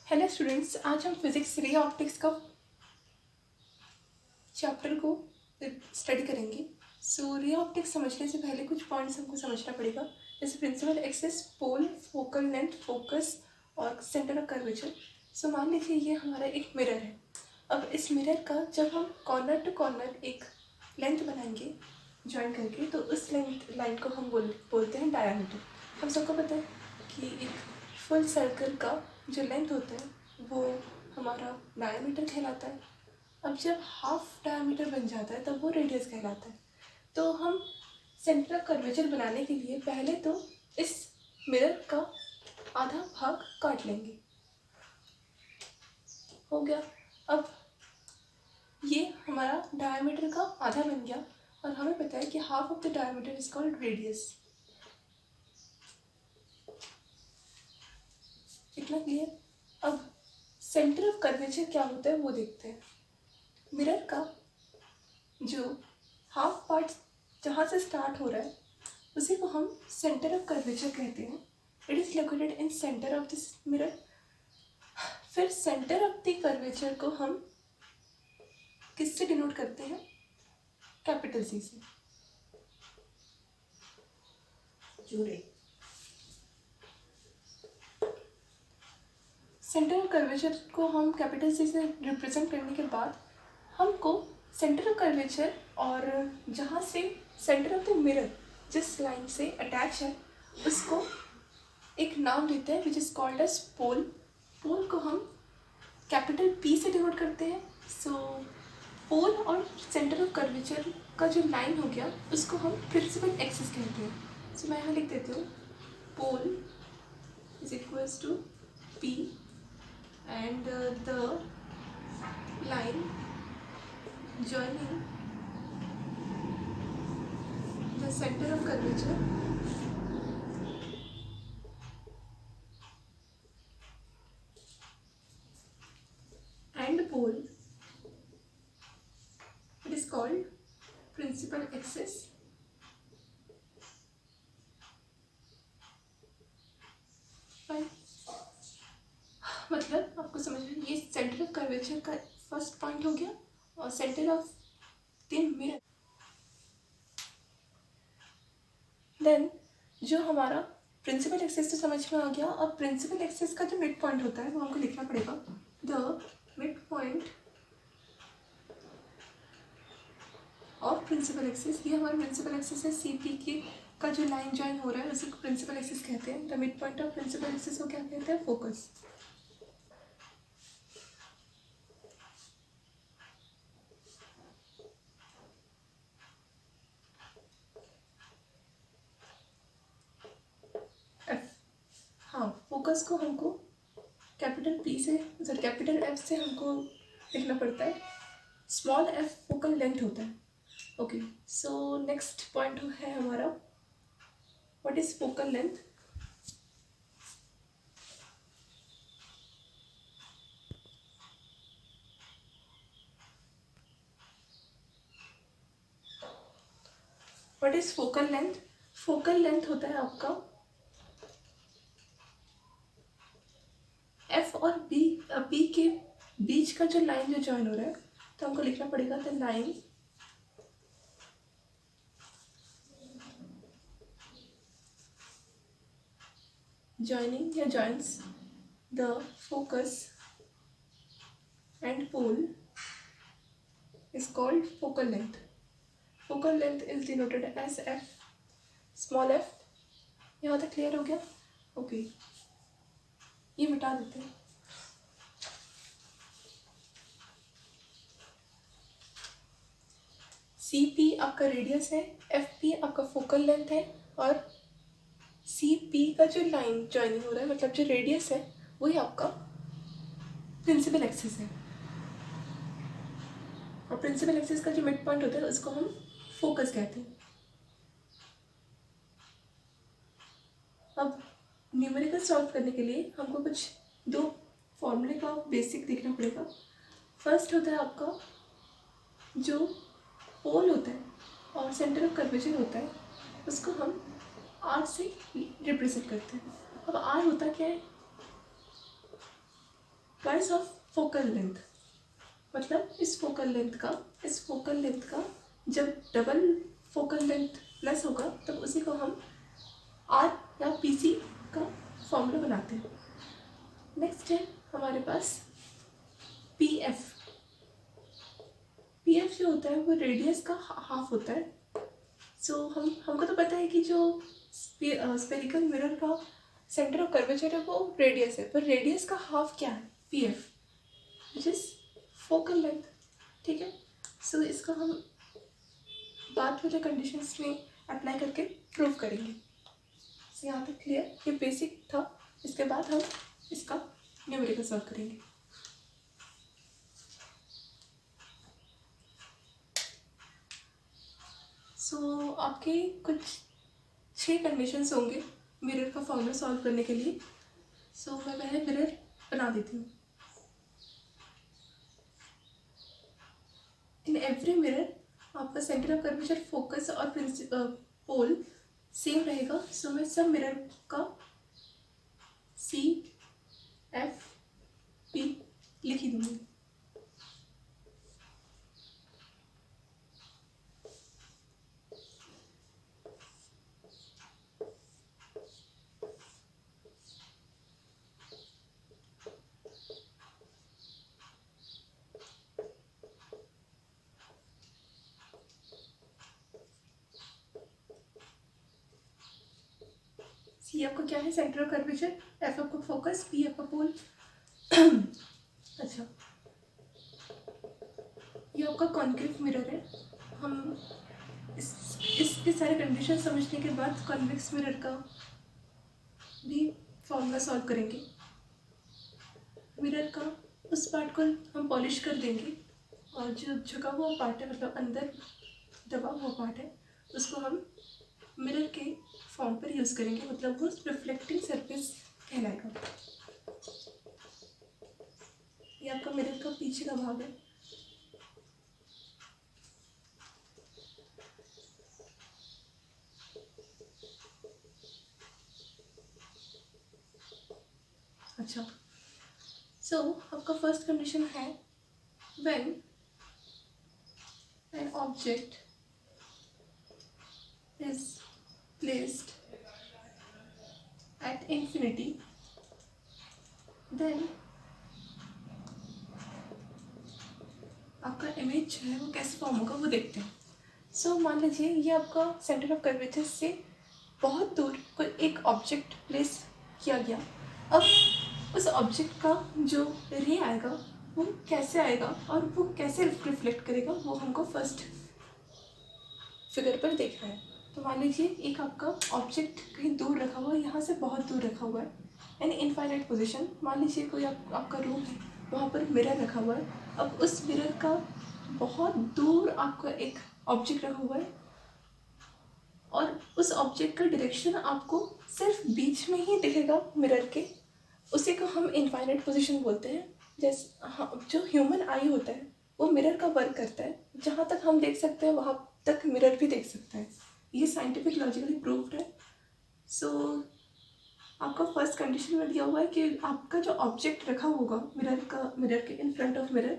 Hello students, आज हम physics ray optics का चैप्टर को स्टडी करेंगे। रे ऑप्टिक्स समझने से पहले कुछ पॉइंट्स हमको समझना पड़ेगा, जैसे प्रिंसिपल एक्सिस, पोल, फोकल लेंथ, फोकस और सेंटर ऑफ कर्वेचर। मान लीजिए ये हमारा एक मिरर है। अब इस मिरर का जब हम कॉर्नर टू कॉर्नर एक लेंथ बनाएंगे ज्वाइन करके, तो उस लेंथ लाइन को हम बोलते हैं डायामीटर। हम सबको पता है कि एक फुल सर्कल का जो लेंथ होता है वो हमारा डायामीटर कहलाता है। अब जब हाफ डायामीटर बन जाता है तब वो रेडियस कहलाता है। तो हम सेंटर ऑफ कर्वेचर बनाने के लिए पहले तो इस मिरर का आधा भाग काट लेंगे। हो गया। अब ये हमारा डायामीटर का आधा बन गया और हमें पता है कि half of the diameter is called radius. इतना क्लियर। अब सेंटर ऑफ कर्वेचर क्या होता है वो देखते हैं। मिरर का जो हाफ पार्ट जहाँ से स्टार्ट हो रहा है उसी को हम सेंटर ऑफ कर्वेचर कहते हैं। It is located in centre of this mirror. फिर सेंटर ऑफ द कर्वेचर को हम किससे डिनोट करते हैं? कैपिटल सी से। जुड़े। सेंटर ऑफ कर्वेचर को हम कैपिटल सी से रिप्रेजेंट करने के बाद हमको सेंटर ऑफ कर्वेचर और जहाँ से सेंटर ऑफ द मिरर जिस लाइन से अटैच है उसको एक नाम देते हैं विच इज़ कॉल्ड एज पोल। पोल को हम कैपिटल पी से डिनोट करते हैं। पोल और सेंटर ऑफ कर्वेचर का जो लाइन हो गया उसको हम प्रिंसिपल एक्सिस कहते हैं। मैं यहाँ लिख देती हूँ, pole is equals to P and the line joining the center of curvature and pole, it is called principal axis. Fine. मतलब आपको समझ में ये सेंटर ऑफ कर्वेचर का फर्स्ट पॉइंट हो गया और centre of the mirror. Then जो हमारा प्रिंसिपल एक्सिस तो समझ में आ गया। अब प्रिंसिपल एक्सिस का जो मिड पॉइंट होता है वो हमको लिखना पड़ेगा। The mid point of principal axis, ये हमारा प्रिंसिपल एक्सिस है। सी पी की का जो लाइन ज्वाइन हो रहा है उसी को प्रिंसिपल एक्सिस कहते हैं। The mid point of principal axis को क्या कहते हैं? फोकस। हाँ, फोकस को हमको कैपिटल पी से कैपिटल एफ से हमको लिखना पड़ता है। स्मॉल एफ फोकल लेंथ होता है। ओके, सो नेक्स्ट पॉइंट है हमारा what is focal length. What is focal length? Focal length होता है आपका एफ और बी के बीच का जो लाइन जो ज्वाइन हो रहा है, तो हमको लिखना पड़ेगा द लाइन joining या joins the focus and pole is called focal length. Focal length is denoted as f, small f. यहाँ तक क्लियर हो गया? ओके, ये मिटा देते हैं। सी पी आपका रेडियस है, एफ पी आपका फोकल लेंथ है और सी पी का जो लाइन ज्वाइनिंग हो रहा है मतलब जो रेडियस है वही आपका प्रिंसिपल एक्सिस है। और प्रिंसिपल एक्सिस का जो मिड पॉइंट होता है उसको हम फोकस कहते हैं। अब न्यूमेरिकल सॉल्व करने के लिए हमको कुछ दो फॉर्मूले का बेसिक देखना पड़ेगा। फर्स्ट होता है आपका जो पोल होता है और सेंटर ऑफ कर्वेचर होता है उसको हम आर से रिप्रेजेंट करते हैं। अब आर होता क्या है? ट्वाइस ऑफ फोकल लेंथ, मतलब इस फोकल लेंथ का जब डबल फोकल लेंथ प्लस होगा तब उसी को हम आर या पीसी का फॉर्मूला बनाते हैं। नेक्स्ट है हमारे पास पीएफ। पीएफ जो होता है वो रेडियस का हाफ होता है। सो हमको तो पता है कि जो स्फेरिकल मिरर का सेंटर ऑफ कर्वेचर है वो रेडियस है, पर रेडियस का हाफ क्या है? PF, which is focal length. ठीक है, सो इसको हम बाद वाले कंडीशंस में अप्लाई करके प्रूव करेंगे। सो यहाँ तक क्लियर, ये बेसिक था। इसके बाद हम इसका न्यूमेरिकल सॉल्व करेंगे। सो आपके कुछ 6 कंडीशंस होंगे मिरर का फॉर्मूला सॉल्व करने के लिए। सो मैं पहले मिरर बना देती हूँ। इन एवरी मिरर आपका सेंटर ऑफ कर्वेचर, फोकस और पोल सेम रहेगा। सो मैं सब मिरर का सी एफ पी लिख ही दूँगी। सी आपका क्या है? Centre of curvature. एफ आपका फोकस, पी आपका पोल। अच्छा, ये आपका कॉन्केव मिरर है। हम इसके सारे कंडीशन समझने के बाद कॉन्वेक्स मिरर का भी फॉर्मूला सॉल्व करेंगे। मिरर का उस पार्ट को हम पॉलिश कर देंगे और जो झुका हुआ पार्ट है, मतलब अंदर दबा हुआ पार्ट है, उसको हम मिरर के फॉर्म पर यूज़ करेंगे, मतलब वो रिफ्लेक्टिंग सरफेस कहलाएगा। ये आपका मिरर का पीछे का भाग है। अच्छा, सो आपका फर्स्ट कंडीशन है when an object is placed at infinity, then आपका इमेज जो है वो कैसे फॉर्म होगा वो देखते हैं। सो मान लीजिए ये आपका सेंटर ऑफ कर्वेचर से बहुत दूर कोई एक ऑब्जेक्ट प्लेस किया गया। अब उस ऑब्जेक्ट का जो रे आएगा वो कैसे आएगा और वो कैसे रिफ्लेक्ट करेगा वो हमको फर्स्ट फिगर पर देखना है। तो मान लीजिए एक आपका ऑब्जेक्ट कहीं दूर रखा हुआ है, यहाँ से बहुत दूर रखा हुआ है, यानी इनफाइनाइट पोजीशन। मान लीजिए कोई आपका रूम है, वहाँ पर मिरर रखा हुआ है। अब उस मिरर का बहुत दूर आपका एक ऑब्जेक्ट रखा हुआ है और उस ऑब्जेक्ट का डायरेक्शन आपको सिर्फ बीच में ही दिखेगा मिरर के, उसी को हम इनफाइनाइट पोजीशन बोलते हैं। जैसे हाँ, जो ह्यूमन आई होता है वो मिरर का वर्क करता है, जहाँ तक हम देख सकते हैं वहाँ तक मिरर भी देख सकता है। ये साइंटिफिक लॉजिकली प्रूव्ड है। सो आपका फर्स्ट कंडीशन में दिया हुआ है कि आपका जो ऑब्जेक्ट रखा होगा मिरर के इन फ्रंट ऑफ मिरर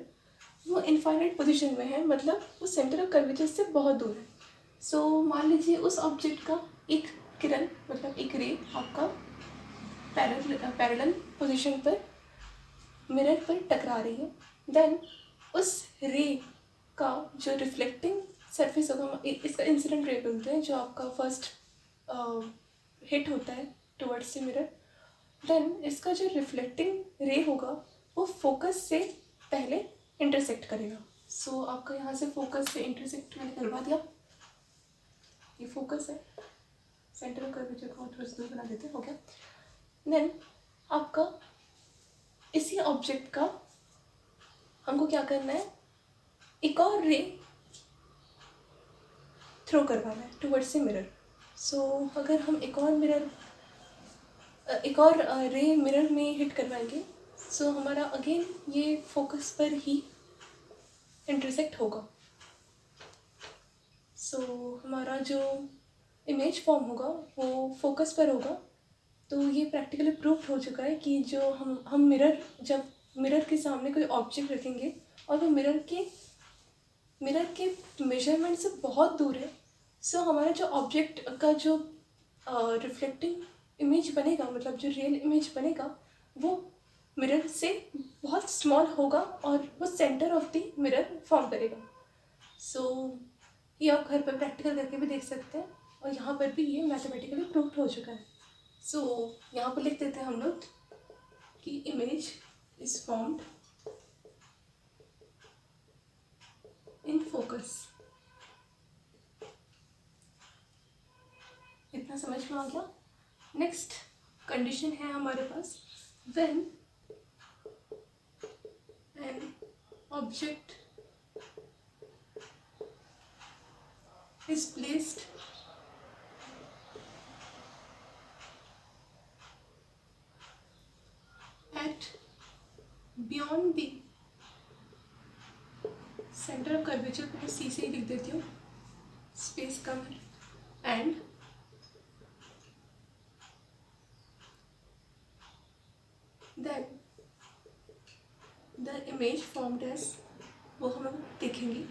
वो इनफाइनाइट पोजीशन में है, मतलब वो सेंटर ऑफ कर्वेचर से बहुत दूर है। सो मान लीजिए उस ऑब्जेक्ट का एक किरण, मतलब एक रे आपका पैरेलल पोजीशन पर मिरर पर टकरा रही है। देन उस रे का जो रिफ्लेक्टिंग सरफेस होगा, इसका इंसिडेंट रे बोलते हैं, जो आपका फर्स्ट हिट होता है टुवर्ड्स से मिरर। देन इसका जो रिफ्लेक्टिंग रे होगा वो फोकस से पहले इंटरसेक्ट करेगा। सो आपका यहाँ से फोकस से इंटरसेक्ट मैंने करवा दिया। ये फोकस है, सेंटर ऑफ कर्वेचर को थोड़ा सा दूर बना देते हैं, हो गया। देन आपका इसी ऑब्जेक्ट का हमको क्या करना है, एक और रे थ्रो करवाना है टुवर्ड्स से मिरर। सो अगर हम एक और रे मिरर में हिट करवाएंगे, सो हमारा अगेन ये फोकस पर ही इंटरसेक्ट होगा। सो हमारा जो इमेज फॉर्म होगा वो फोकस पर होगा। तो ये प्रैक्टिकली प्रूव्ड हो चुका है कि जो हम मिरर जब मिरर के सामने कोई ऑब्जेक्ट रखेंगे और वो मिरर के मेजरमेंट से बहुत दूर है, सो हमारा जो ऑब्जेक्ट का जो रिफ्लेक्टिंग इमेज बनेगा, मतलब जो रियल इमेज बनेगा, वो मिरर से बहुत स्मॉल होगा और वो centre of the mirror form करेगा। सो ये आप घर पर प्रैक्टिकल करके भी देख सकते हैं, और यहाँ पर भी ये मैथमेटिकली प्रूव्ड हो चुका है। सो यहाँ पर लिख देते हैं हम लोग कि image is formed in focus. इतना समझ में आ गया। नेक्स्ट कंडीशन है हमारे पास, when an object is placed at beyond the center of curvature को सी से ही लिख देती हूँ, स्पेस कम है, and then the image formed as, वो हम लोग देखेंगे।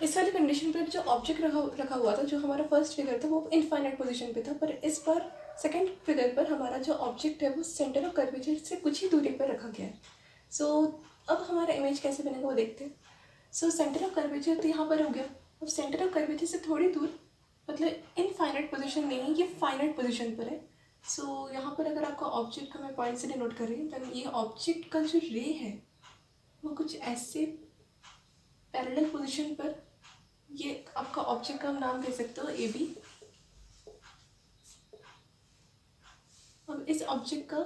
इस वाली कंडीशन पर जो ऑब्जेक्ट रखा हुआ था, जो हमारा फर्स्ट फिगर था, वो इनफाइनाइट पोजीशन पे था, पर इस बार सेकंड फिगर पर हमारा जो ऑब्जेक्ट है वो सेंटर ऑफ कर्वेचर से कुछ ही दूरी पर रखा गया है। सो अब हमारा इमेज कैसे बनेगा वो देखते हैं। सो सेंटर ऑफ कर्वेचर तो यहाँ पर हो गया। अब सेंटर ऑफ कर्वेचर से थोड़ी दूर, मतलब इनफाइनाइट पोजीशन नहीं है, ये फाइनाइट पोजीशन पर है। सो यहाँ पर अगर आपका ऑब्जेक्ट का मैं पॉइंट से डिनोट कर रही हूँ, तो ये ऑब्जेक्ट का जो रे है वो कुछ ऐसे पैरेलल पोजीशन पर, ये आपका ऑब्जेक्ट का नाम कह सकते हो ए बी। अब इस ऑब्जेक्ट का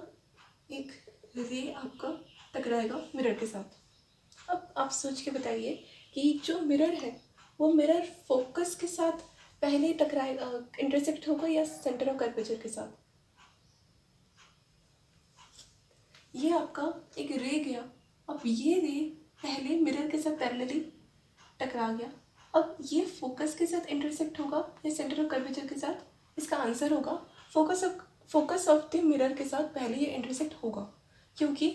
एक रे आपका टकराएगा मिरर के साथ। अब आप सोच के बताइए कि जो मिरर है वो मिरर फोकस के साथ पहले टकराएगा, इंटरसेक्ट होगा, या सेंटर ऑफ कर्वेचर के साथ। ये आपका एक रे गया, अब ये रे पहले मिरर के साथ पैरेलली टकरा गया, अब ये फोकस के साथ इंटरसेक्ट होगा या सेंटर ऑफ कर्वेचर के साथ? इसका आंसर होगा फोकस ऑफ द मिरर के साथ पहले ये इंटरसेक्ट होगा, क्योंकि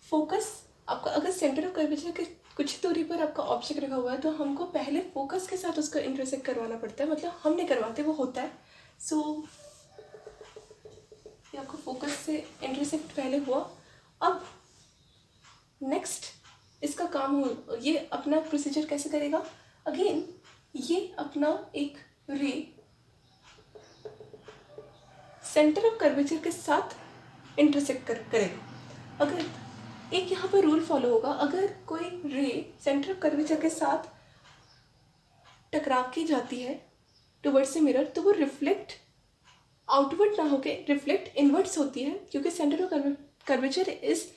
फोकस आपका अगर सेंटर ऑफ कर्वेचर के कुछ दूरी पर आपका ऑब्जेक्ट रखा हुआ है, तो हमको पहले फोकस के साथ उसका इंटरसेक्ट करवाना पड़ता है, मतलब हम नहीं करवाते, वो होता है। सो ये आपका फोकस से इंटरसेक्ट पहले हुआ। अब नेक्स्ट इसका काम हो, ये अपना प्रोसीजर कैसे करेगा? अगेन ये अपना एक रे सेंटर ऑफ कर्वेचर के साथ इंटरसेक्ट करेगा। अगर एक यहाँ पर रूल फॉलो होगा, अगर कोई रे सेंटर ऑफ कर्वेचर के साथ टकरा की जाती है टुवर्ड्स ए मिरर, तो वो रिफ्लेक्ट आउटवर्ड ना होके रिफ्लेक्ट इनवर्ड्स होती है, क्योंकि centre of curvature is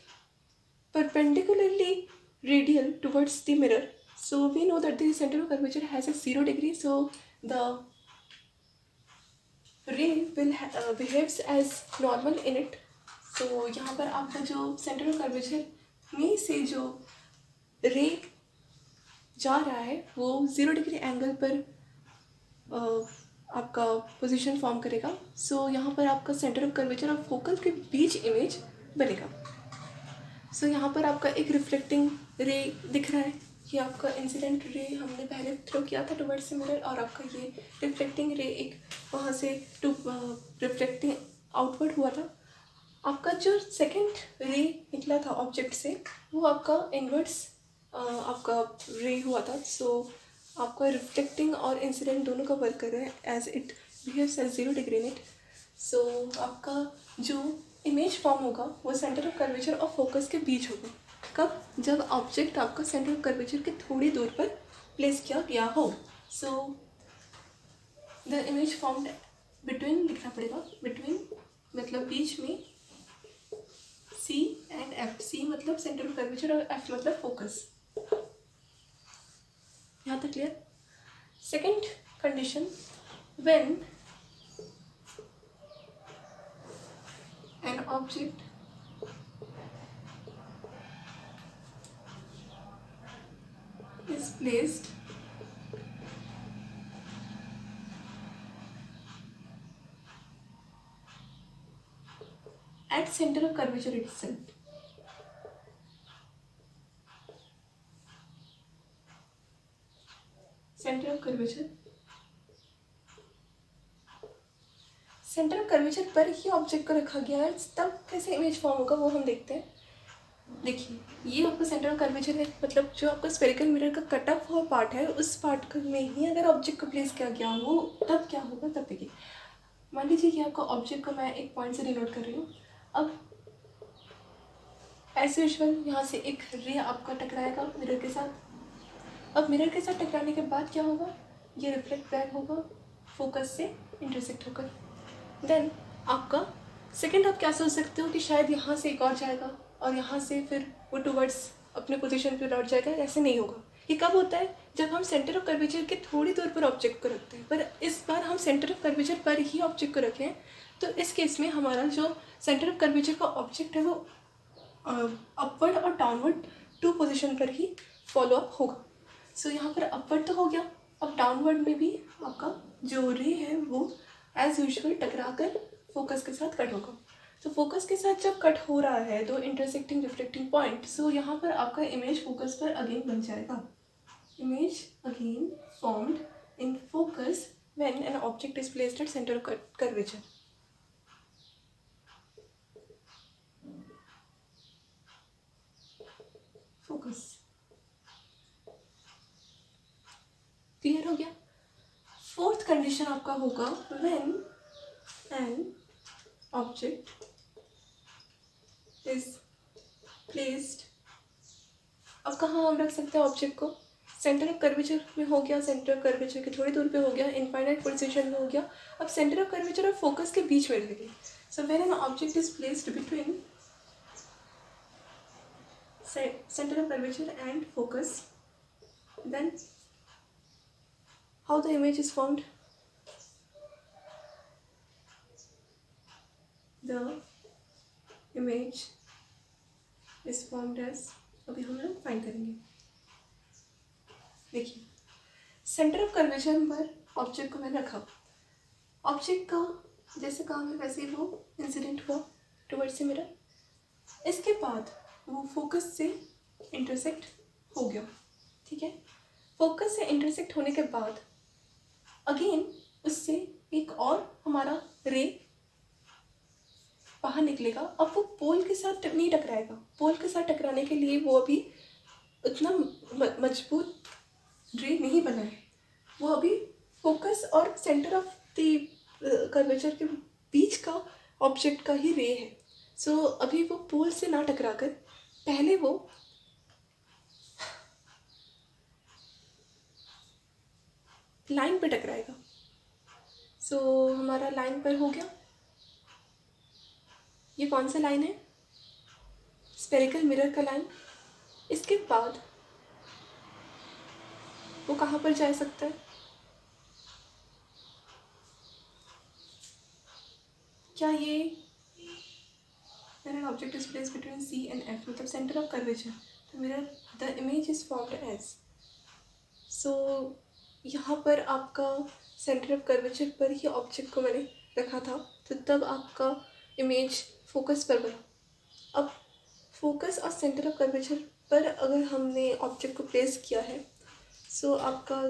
perpendicularly radial towards the mirror. So we know that the center of curvature has a 0 degree. So the ray will behaves as normal in it. So यहाँ पर आपका जो center of curvature में से जो ray जा रहा है वो 0 डिग्री एंगल पर आपका पोजीशन फॉर्म करेगा। सो यहाँ पर आपका सेंटर ऑफ कर्वेचर और फोकल के बीच इमेज बनेगा। सो यहाँ पर आपका एक रिफ्लेक्टिंग रे दिख रहा है, ये आपका इंसिडेंट रे हमने पहले थ्रो किया था टुवर्ड्स द मिरर, और आपका ये रिफ्लेक्टिंग रे एक वहाँ से रिफ्लेक्टिंग आउटवर्ड हुआ था। आपका जो सेकंड रे निकला था ऑब्जेक्ट से वो आपका इनवर्ड्स आपका रे हुआ था। सो आपका रिफ्लेक्टिंग और इंसिडेंट दोनों का वर्क कर रहा है as it behaves as 0 degree in it. So आपका जो इमेज फॉर्म होगा वो सेंटर ऑफ कर्वेचर और फोकस के बीच होगा। कब? जब ऑब्जेक्ट आपका सेंटर ऑफ कर्वेचर के थोड़ी दूर पर प्लेस किया गया हो। सो द इमेज फॉर्म्ड बिटवीन लिखना पड़ेगा, बिटवीन मतलब बीच में, C एंड F। C मतलब सेंटर ऑफ कर्वेचर और F मतलब फोकस। यहाँ तक clear? Second condition, when an object is placed at center of curvature itself. Centre of curvature, centre of curvature पर ही ऑब्जेक्ट को रखा गया है, तब कैसे इमेज फॉर्म होगा वो हम देखते हैं. देखिए ये आपका सेंटर ऑफ कर्वेचर है, मतलब जो आपका स्फेरिकल मिरर का कट ऑफ हुआ पार्ट है उस पार्ट में ही अगर ऑब्जेक्ट को प्लेस किया गया हो तब क्या होगा. तब देखिए मान लीजिए कि आपका ऑब्जेक्ट को मैं एक पॉइंट से डिनोट कर रही हूँ. अब एज यूजुअल यहाँ से एक रे आपका टकराएगा मिरर के साथ. अब मिरर के साथ टकराने के बाद क्या होगा, ये रिफ्लेक्ट बैक होगा फोकस से इंटरसेक्ट होकर. देन आपका सेकेंड आप क्या सोच सकते हो कि शायद यहाँ से एक और जाएगा और यहाँ से फिर वो टूवर्ड्स अपने पोजीशन पे लौट जाएगा. ऐसे नहीं होगा. ये कब होता है, जब हम सेंटर ऑफ कर्वेचर के थोड़ी दूर पर ऑब्जेक्ट को रखते हैं. पर इस बार हम सेंटर ऑफ कर्वेचर पर ही ऑब्जेक्ट को रखें, तो इस केस में हमारा जो सेंटर ऑफ कर्वेचर का ऑब्जेक्ट है वो अपवर्ड और डाउनवर्ड टू पोजिशन पर ही फॉलो अप होगा. सो यहाँ पर अपवर्ड तो हो गया, अब डाउनवर्ड में भी आपका जो रे है वो एज यूजुअल टकरा कर फोकस के साथ कट होगा. तो फोकस के साथ जब कट हो रहा है तो इंटरसेक्टिंग रिफ्लेक्टिंग पॉइंट, सो यहाँ पर आपका इमेज फोकस पर अगेन बन जाएगा. Image again formed in focus when an object is placed at centre of curvature. Focus clear हो गया. फोर्थ कंडीशन आपका होगा when an object is placed. अब कहाँ हम रख सकते हैं ऑब्जेक्ट को, सेंटर ऑफ कर्वेचर में हो गया, सेंटर ऑफ कर्वेचर के थोड़ी दूर पे हो गया, इनफाइनाइट पोजीशन में हो गया. अब सेंटर ऑफ कर्वेचर और फोकस के बीच में रहेगी. So when an object is placed between center of curvature and focus, then how the image is formed, the image is formed as, अभी हम लोग फाइंड करेंगे. देखिए सेंटर ऑफ कर्वेचर पर ऑब्जेक्ट को मैंने रखा, ऑब्जेक्ट का जैसे काम है वैसे ही वो इंसिडेंट हुआ टुवर्ड्स से मिरर. इसके बाद वो फोकस से इंटरसेक्ट हो गया. ठीक है, फोकस से इंटरसेक्ट होने के बाद अगेन उससे एक और हमारा रे बाहर निकलेगा. अब वो पोल के साथ नहीं टकराएगा, पोल के साथ टकराने के लिए वो अभी उतना मजबूत रे नहीं बना है, वो अभी फोकस और सेंटर ऑफ द कर्वेचर के बीच का ऑब्जेक्ट का ही रे है. सो अभी वो पोल से ना टकरा कर पहले वो लाइन पे टकराएगा. सो हमारा लाइन पर हो गया. ये कौन सा लाइन है, स्फेरिकल मिरर का लाइन. इसके बाद वो कहाँ पर जा सकता है, क्या ये when an object is placed between C and F, मतलब center of curvature, तो mirror the image is formed as. so यहाँ पर आपका सेंटर ऑफ कर्वेचर पर ही ऑब्जेक्ट को मैंने रखा था, तो तब आपका इमेज फोकस पर बना. अब फोकस और सेंटर ऑफ कर्वेचर पर अगर हमने ऑब्जेक्ट को प्लेस किया है, सो आपका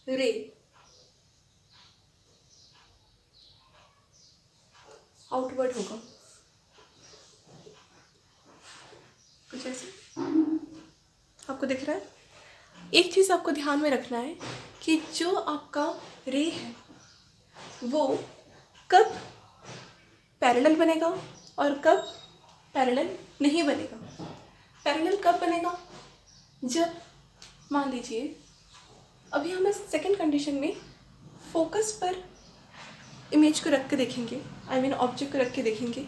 रे आउटवर्ड होगा कुछ ऐसे. आपको दिख रहा है. एक चीज़ आपको ध्यान में रखना है कि जो आपका रे है वो कब पैरेलल बनेगा और कब पैरेलल नहीं बनेगा. पैरेलल कब बनेगा, जब मान लीजिए अभी हम इस सेकेंड कंडीशन में फोकस पर इमेज को रख के देखेंगे, आई मीन ऑब्जेक्ट को रख के देखेंगे.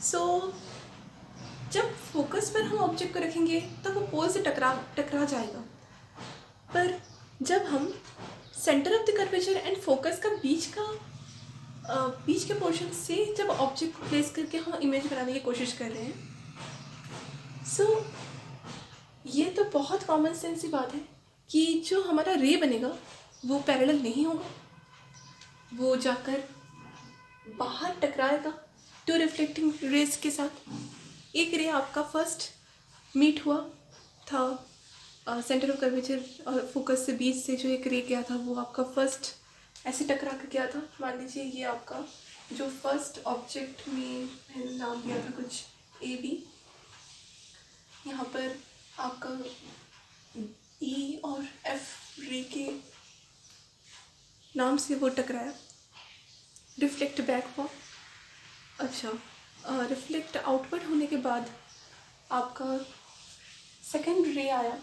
सो जब फोकस पर हम ऑब्जेक्ट को रखेंगे तो वो पोल से टकरा जाएगा. पर जब हम centre of the curvature and focus का बीच के पोर्शन से जब ऑब्जेक्ट को प्लेस करके हम इमेज बनाने की कोशिश कर रहे हैं, सो ये तो बहुत कॉमन सेंस की बात है कि जो हमारा रे बनेगा वो पैरेलल नहीं होगा, वो जाकर बाहर टकराएगा टू रिफ्लेक्टिंग रेज के साथ। एक रे आपका फर्स्ट मीट हुआ था सेंटर ऑफ कर्वेचर और फोकस से बीच से जो एक रे गया था वो आपका फर्स्ट ऐसे टकरा कर गया था। मान लीजिए ये आपका जो फर्स्ट ऑब्जेक्ट में मैंने नाम दिया था कुछ ए बी, यहाँ पर आपका ई और एफ रे के नाम से वो टकराया, रिफ्लेक्ट बैक हुआ। अच्छा, रिफ्लेक्ट आउटवर्ड होने के बाद आपका सेकेंड रे आया,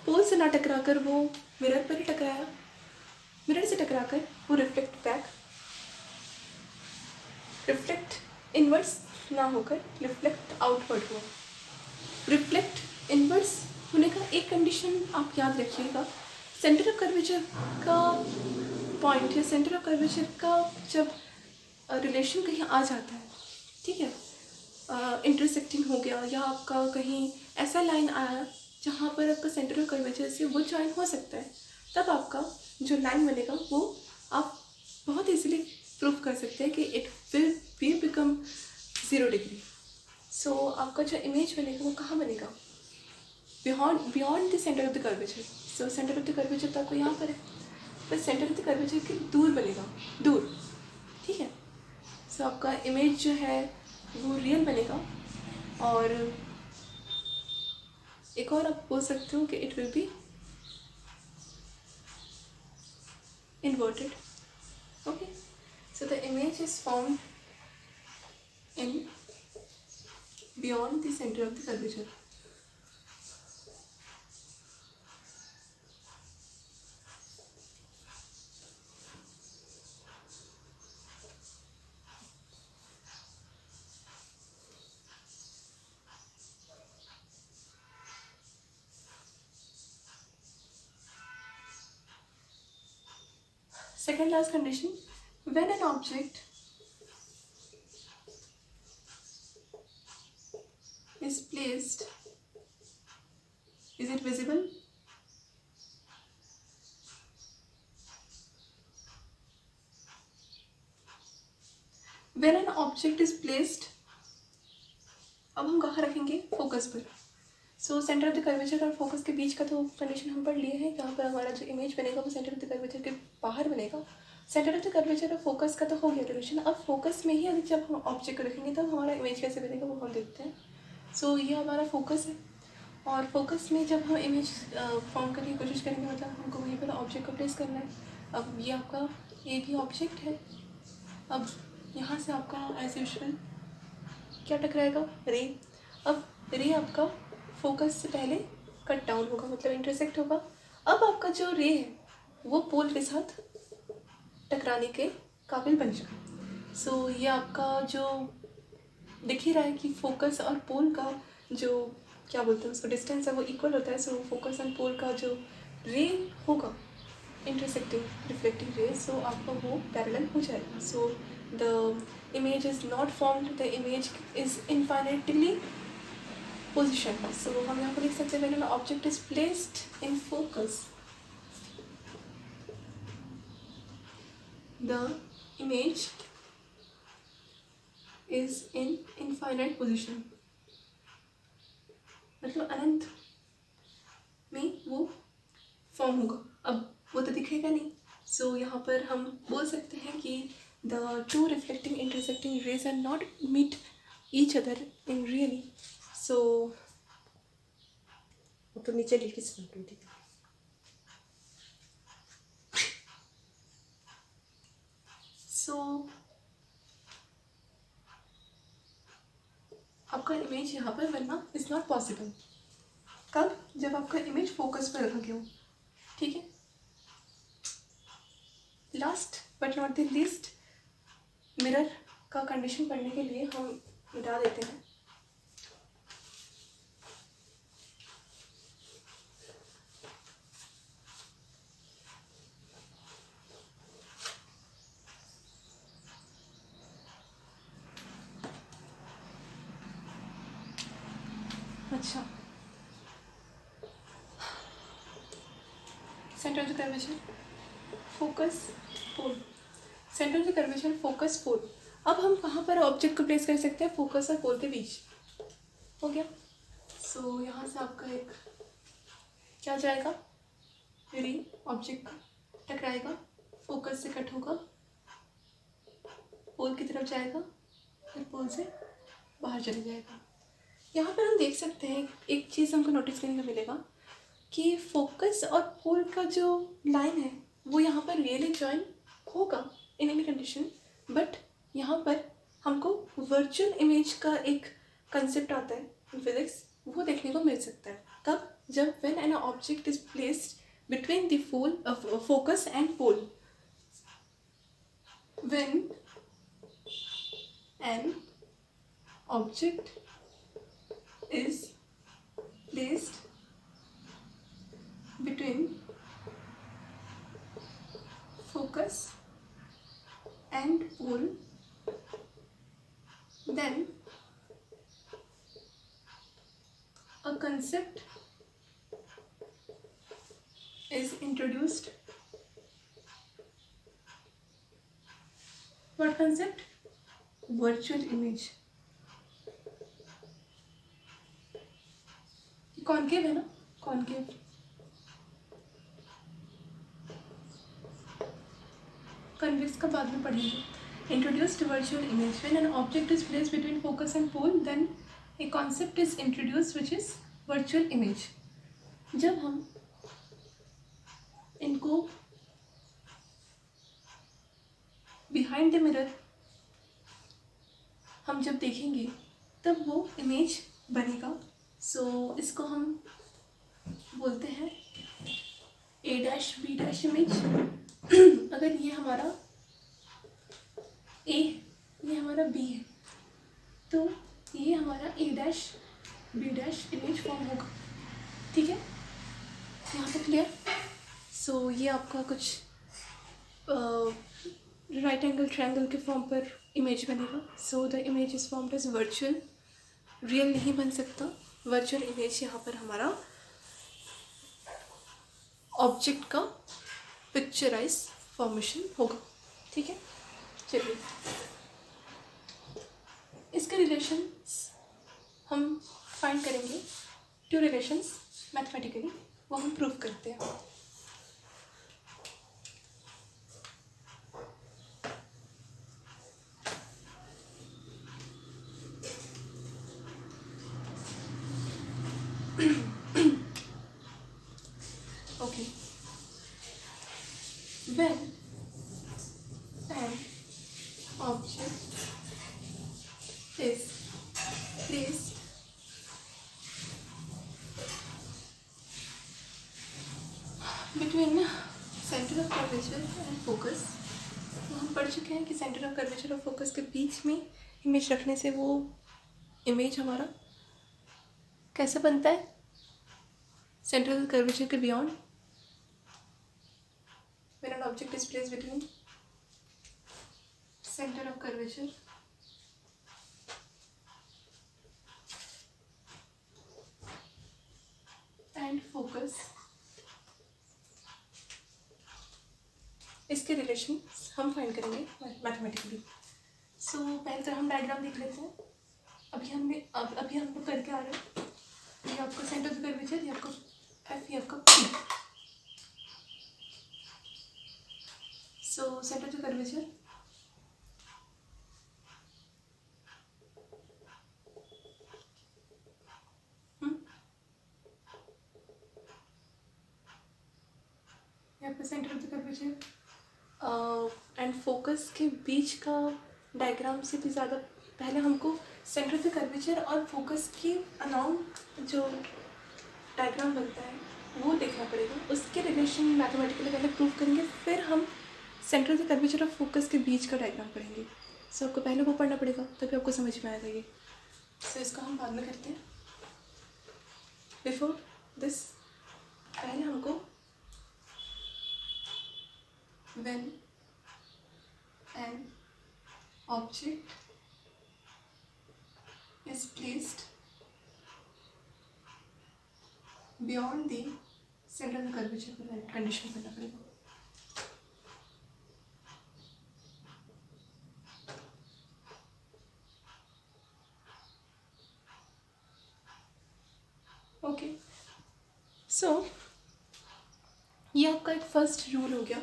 पोल से ना टकरा कर वो मिरर पर ही टकराया, मिरर से टकरा कर वो रिफ्लेक्ट बैक, रिफ्लेक्ट इनवर्स ना होकर रिफ्लेक्ट आउटवर्ड हुआ। रिफ्लेक्ट इनवर्स होने का एक कंडीशन आप याद रखिएगा, सेंटर ऑफ कर्वेचर का पॉइंट या सेंटर ऑफ कर्वेचर का जब रिलेशन कहीं आ जाता है, ठीक है, इंटरसेक्टिंग हो गया या आपका कहीं ऐसा लाइन आया जहाँ पर आपका सेंटर ऑफ कर्वेचर से वो ज्वाइन हो सकता है, तब आपका जो लाइन बनेगा वो आप बहुत इजीली प्रूव कर सकते हैं कि it will be become 0 degree. So आपका जो इमेज बनेगा वो कहाँ बनेगा, beyond the centre of the curvature. So centre of the curvature तो आपको यहाँ पर है, पर सेंटर ऑफ द कर्वेचर के दूर बनेगा, दूर, ठीक है। सो आपका इमेज जो है वो रियल बनेगा। और एक और आप बोल सकते हो कि it will B inverted. Okay, so the image is formed in beyond the center of the curvature. Second last condition, when an object is placed, is it visible? When an object is placed, अब हम कहाँ रखेंगे, focus पर। सो centre of the curvature और focus के बीच का तो condition हम पढ़ लिए हैं, यहाँ पर हमारा जो इमेज बनेगा वो सेंटर ऑफ द कर्वेचर के बाहर बनेगा। सेंटर ऑफ द कर्वेचर और फोकस का तो हो गया रिलेशन। अब फोकस में ही अगर जब हम ऑब्जेक्ट को रखेंगे तब हमारा इमेज कैसे बनेगा वो हम देखते हैं। सो ये हमारा फोकस है और फोकस में जब हम इमेज फॉर्म करने की कोशिश करेंगे, मतलब हमको वहीं पर ऑब्जेक्ट को प्लेस करना है। अब ये आपका ये भी ऑब्जेक्ट है, अब यहाँ से आपका एज यूजुअल क्या टकराएगा, रे। अब रे आपका फोकस से पहले कट डाउन होगा, मतलब इंटरसेक्ट होगा। अब आपका जो रे है वो पोल के साथ टकराने के काबिल बन जाएगा। सो ये आपका जो दिख ही रहा है कि फोकस और पोल का जो क्या बोलते हैं उसको डिस्टेंस है वो इक्वल होता है। सो फोकस एंड पोल का जो रे होगा इंटरसेक्टिंग रिफ्लेक्टिंग रे, सो आपका वो पैरेलल हो जाएगा। So the image is not formed, the image is infinitely positioned. So हम यहाँ पर लिख सकते हैं when an object is placed in focus, the image is in infinite position, मतलब अनंत में वो फॉर्म होगा। अब वो तो दिखेगा नहीं, सो यहाँ पर हम बोल सकते हैं कि the two reflecting intersecting rays are not meet each other in really. So तो नीचे लिख के सुना ठीक है। So आपका इमेज यहाँ पर बनना इज नॉट पॉसिबल। कब, जब आपका इमेज फोकस पर रखा गया हो, ठीक है। Last but not the least, mirror का कंडीशन पढ़ने के लिए हम मिटा देते हैं। अच्छा, centre of the curvature, focus, pole. Centre of the curvature, focus, pole. अब हम कहाँ पर ऑब्जेक्ट को प्लेस कर सकते हैं? फोकस और पोल के बीच। हो गया। सो यहाँ से आपका एक क्या जाएगा, रे ऑब्जेक्ट टकराएगा, फोकस से कट होगा, पोल की तरफ जाएगा, फिर पोल से बाहर चले जाएगा। यहाँ पर हम देख सकते हैं एक चीज़ हमको नोटिस करने को मिलेगा कि फोकस और पोल का जो लाइन है वो यहाँ पर रियली ज्वाइन होगा इन एनी कंडीशन, बट यहाँ पर हमको वर्चुअल इमेज का एक कंसेप्ट आता है इन फिजिक्स, वो देखने को मिल सकता है। कब? जब when an object is placed between the focus and pole. When an object is placed between focus and pole, then a concept is introduced. What concept? Virtual image. Concave है ना, concave. Convex का बाद में पढ़ेंगे। Introduced virtual image. When an object is placed between focus and pole, then a concept is introduced which is virtual image. जब हम इनको behind the mirror हम जब देखेंगे तब वो इमेज बनेगा। सो इसको हम बोलते हैं A', B' इमेज। अगर ये हमारा A, ये हमारा B है, तो ये हमारा A', B' इमेज फॉर्म होगा। ठीक है, यहाँ पे क्लियर? सो ये आपका कुछ राइट एंगल ट्रायंगल के फॉर्म पर इमेज बनेगा। So the image is formed as virtual, real नहीं बन सकता। वर्चुअल इमेज यहाँ पर हमारा ऑब्जेक्ट का पिक्चराइज फॉर्मेशन होगा। ठीक है, चलिए इसके रिलेशंस हम फाइंड करेंगे। 2 रिलेशंस मैथमेटिकली, वो हम प्रूव करते हैं। Okay. When an object is placed between center of curvature and focus, तो हम पढ़ चुके हैं कि सेंटर ऑफ कर्वेचर और फोकस के बीच में इमेज रखने से वो इमेज हमारा कैसे बनता है? सेंटर ऑफ कर्वेचर के beyond, when an object is placed between center of curvature and focus, इसके रिलेशन हम फाइंड करेंगे मैथमेटिकली। सो पहले तो हम डायग्राम देख लेते हैं। अभी हम लोग करके आ रहे हैं। ये आपका सेंटर ऑफ कर्वेचर, ये आपका F, ये आपका P। So centre of curvature यहाँ पे centre of the curvature and focus के बीच का डायग्राम से भी ज़्यादा पहले हमको सेंटर ऑफ द कर्वेचर और फोकस की अराउंड जो डायग्राम बनता है वो देखना पड़ेगा। उसके रिलेशन मैथमेटिकली पहले प्रूव करेंगे, फिर हम सेंटर ऑफ द कर्वेचर और फोकस के बीच का डायग्राम पढ़ेंगे। सो आपको पहले वो पढ़ना पड़ेगा, तभी आपको समझ में आएगा ये। सो इसका हम बाद में करते हैं। बिफोर दिस पहले हमको when an object is placed beyond the center of the curvature को कंडीशन करना पड़ेगा। आपका एक फर्स्ट रूल हो गया।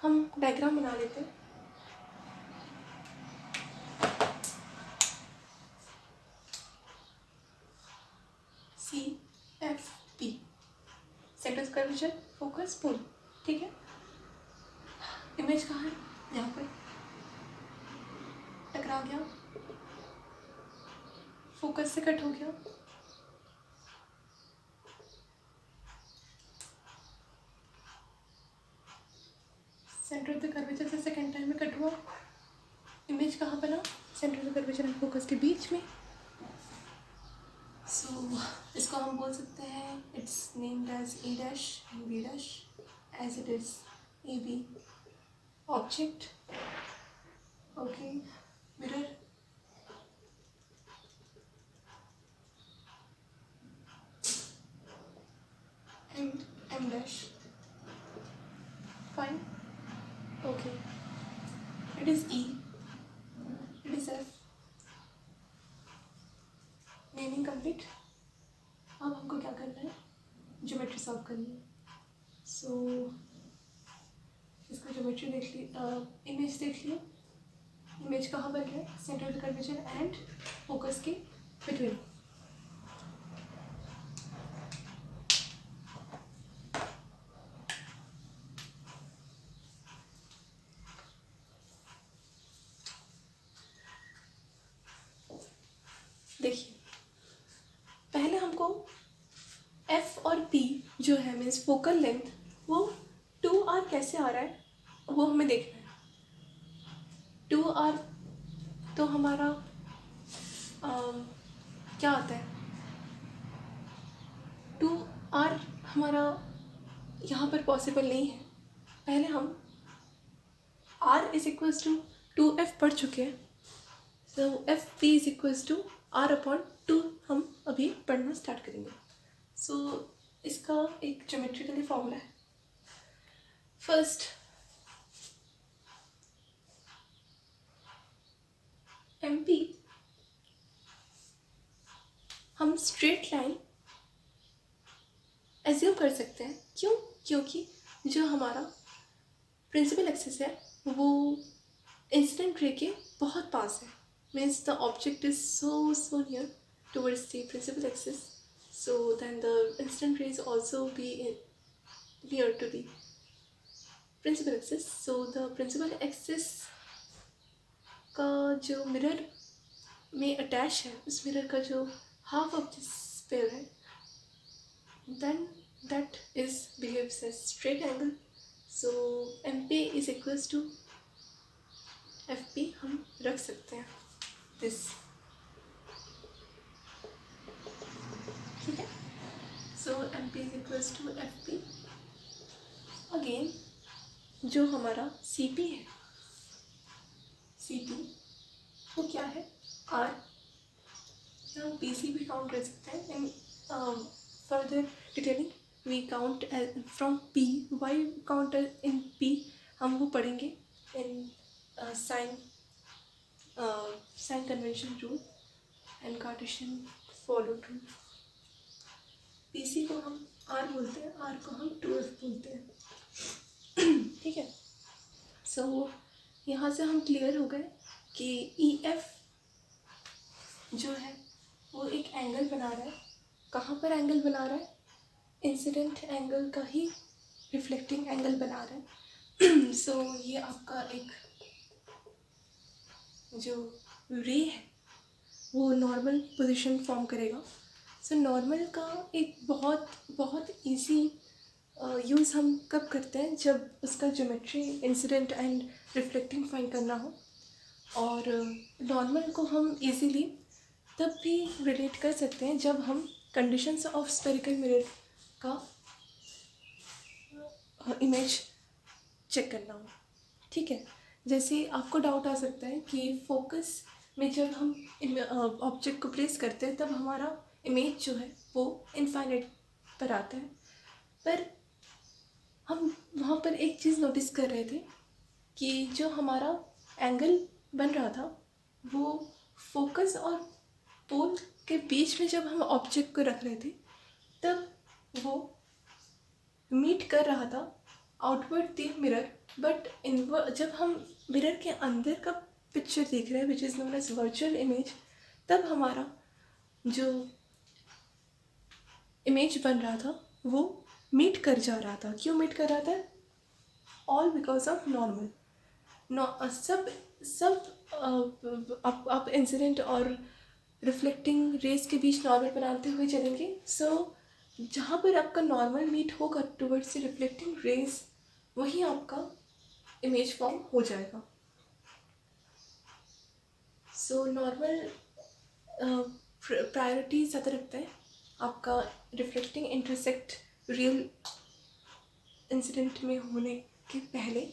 हम डायग्राम बना लेते हैं। CFP, centre of curvature, focus, pole. ठीक है, इमेज कहाँ है? यहाँ पर टकरा गया, फोकस से कट हो गया, सेंटर ऑफ द कर्वेचर से सेकेंड टाइम में कट हुआ, इमेज कहाँ बना? Centre of the curvature and focus के बीच में। सो इसको हम बोल सकते हैं it's named as A dash and B dash as it is AB object. Okay, mirror, and M dash. Fine. Okay. It is E. It is F. Naming complete. अब हमको क्या करना है? ज्योमेट्री सॉल्व करनी है। सो इसका ज्योमेट्री देख ली, image देख लिया। इमेज कहाँ बन रहा है? Centre of the curvature and focus के बिटवीन। देखिए, पहले हमको F और P जो है मीन्स फोकल लेंथ, वो 2R कैसे आ रहा है वो हमें देखना है। 2R तो हमारा क्या आता है? 2R हमारा यहाँ पर पॉसिबल नहीं है। पहले हम R is equals to 2F पढ़ चुके हैं। So FP is equals to R upon 2 हम अभी पढ़ना स्टार्ट करेंगे। सो इसका एक ज्योमेट्रिकली फॉर्मूला है। फर्स्ट MP हम स्ट्रेट लाइन एज्यूम कर सकते हैं। क्यों? क्योंकि जो हमारा प्रिंसिपल एक्सिस है वो इंसिडेंट रे के बहुत पास है। Means the object is so near towards the principal axis, so then the incident rays also be near to the principal axis. So the principal axis का जो मिरर में attach है, उस मिरर का जो हाफ ऑफ दिस स्फीयर है, then that is behaves as straight angle. So MP is equals to FP हम रख सकते हैं this. ठीक है, so MP is equals to FP. Again जो हमारा CP है, CP वो क्या है? R। यहाँ PC भी काउंट कर सकते हैं। In further detailing we count from P, why count in P हम वो पढ़ेंगे in sign convention rule and Cartesian follow rule. PC को हम R बोलते हैं, R को हम 2F बोलते हैं। ठीक है, सो यहाँ से हम क्लियर हो गए कि EF जो है वो एक एंगल बना रहा है। कहाँ पर एंगल बना रहा है? इंसिडेंट एंगल का ही रिफ्लेक्टिंग एंगल बना रहा है। सो ये आपका एक जो रे है वो नॉर्मल पोजीशन फॉर्म करेगा। सो नॉर्मल का एक बहुत ईजी यूज़ हम कब करते हैं? जब उसका geometry incident and reflecting find करना हो। और नॉर्मल को हम इजीली तब भी रिलेट कर सकते हैं जब हम कंडीशंस ऑफ स्फेरिकल मिरर का इमेज चेक करना हो। ठीक है, जैसे आपको डाउट आ सकता है कि फोकस में जब हम ऑब्जेक्ट को प्लेस करते हैं तब हमारा इमेज जो है वो इनफाइनाइट पर आता है। पर हम वहाँ पर एक चीज़ नोटिस कर रहे थे कि जो हमारा एंगल बन रहा था वो फोकस और पोल के बीच में जब हम ऑब्जेक्ट को रख रहे थे तब वो मीट कर रहा था आउटवर्ड द मिरर, बट जब हम मिरर के अंदर का पिक्चर देख रहे हैं which is known as virtual image, तब हमारा जो इमेज बन रहा था वो मीट कर जा रहा था. क्यों मीट कर रहा था? All because of normal. सब आप इंसिडेंट और रिफ्लेक्टिंग रेज के बीच नॉर्मल बनाते हुए चलेंगे. सो जहाँ पर आपका नॉर्मल मीट होगा टुवर्ड्स द रिफ्लेक्टिंग रेज, वहीं आपका इमेज फॉर्म हो जाएगा. सो नॉर्मल प्रायोरिटी ज़्यादा रखता है आपका रिफ्लेक्टिंग इंटरसेक्ट रियल इंसिडेंट में होने के पहले.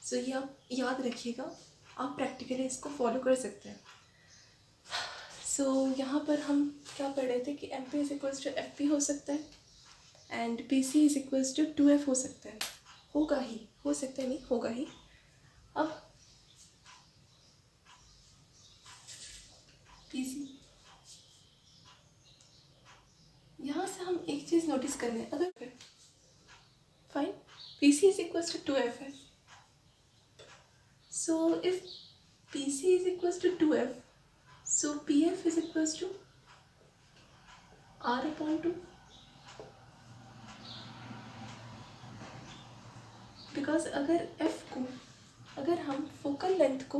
सो ये आप याद रखिएगा, आप प्रैक्टिकली इसको फॉलो कर सकते हैं. सो यहाँ पर हम क्या पढ़ रहे थे कि M P is equals to F P हो सकता है and P C is equals to 2f हो सकता है. होगा ही, हो सकता है नहीं, होगा ही. अब पी सी, यहाँ से हम एक चीज़ नोटिस कर लें. अगर fine P C is equals to 2f है, so if PC is equals to 2f, so PF is equals to R upon 2, because अगर f को, अगर हम फोकल लेंथ को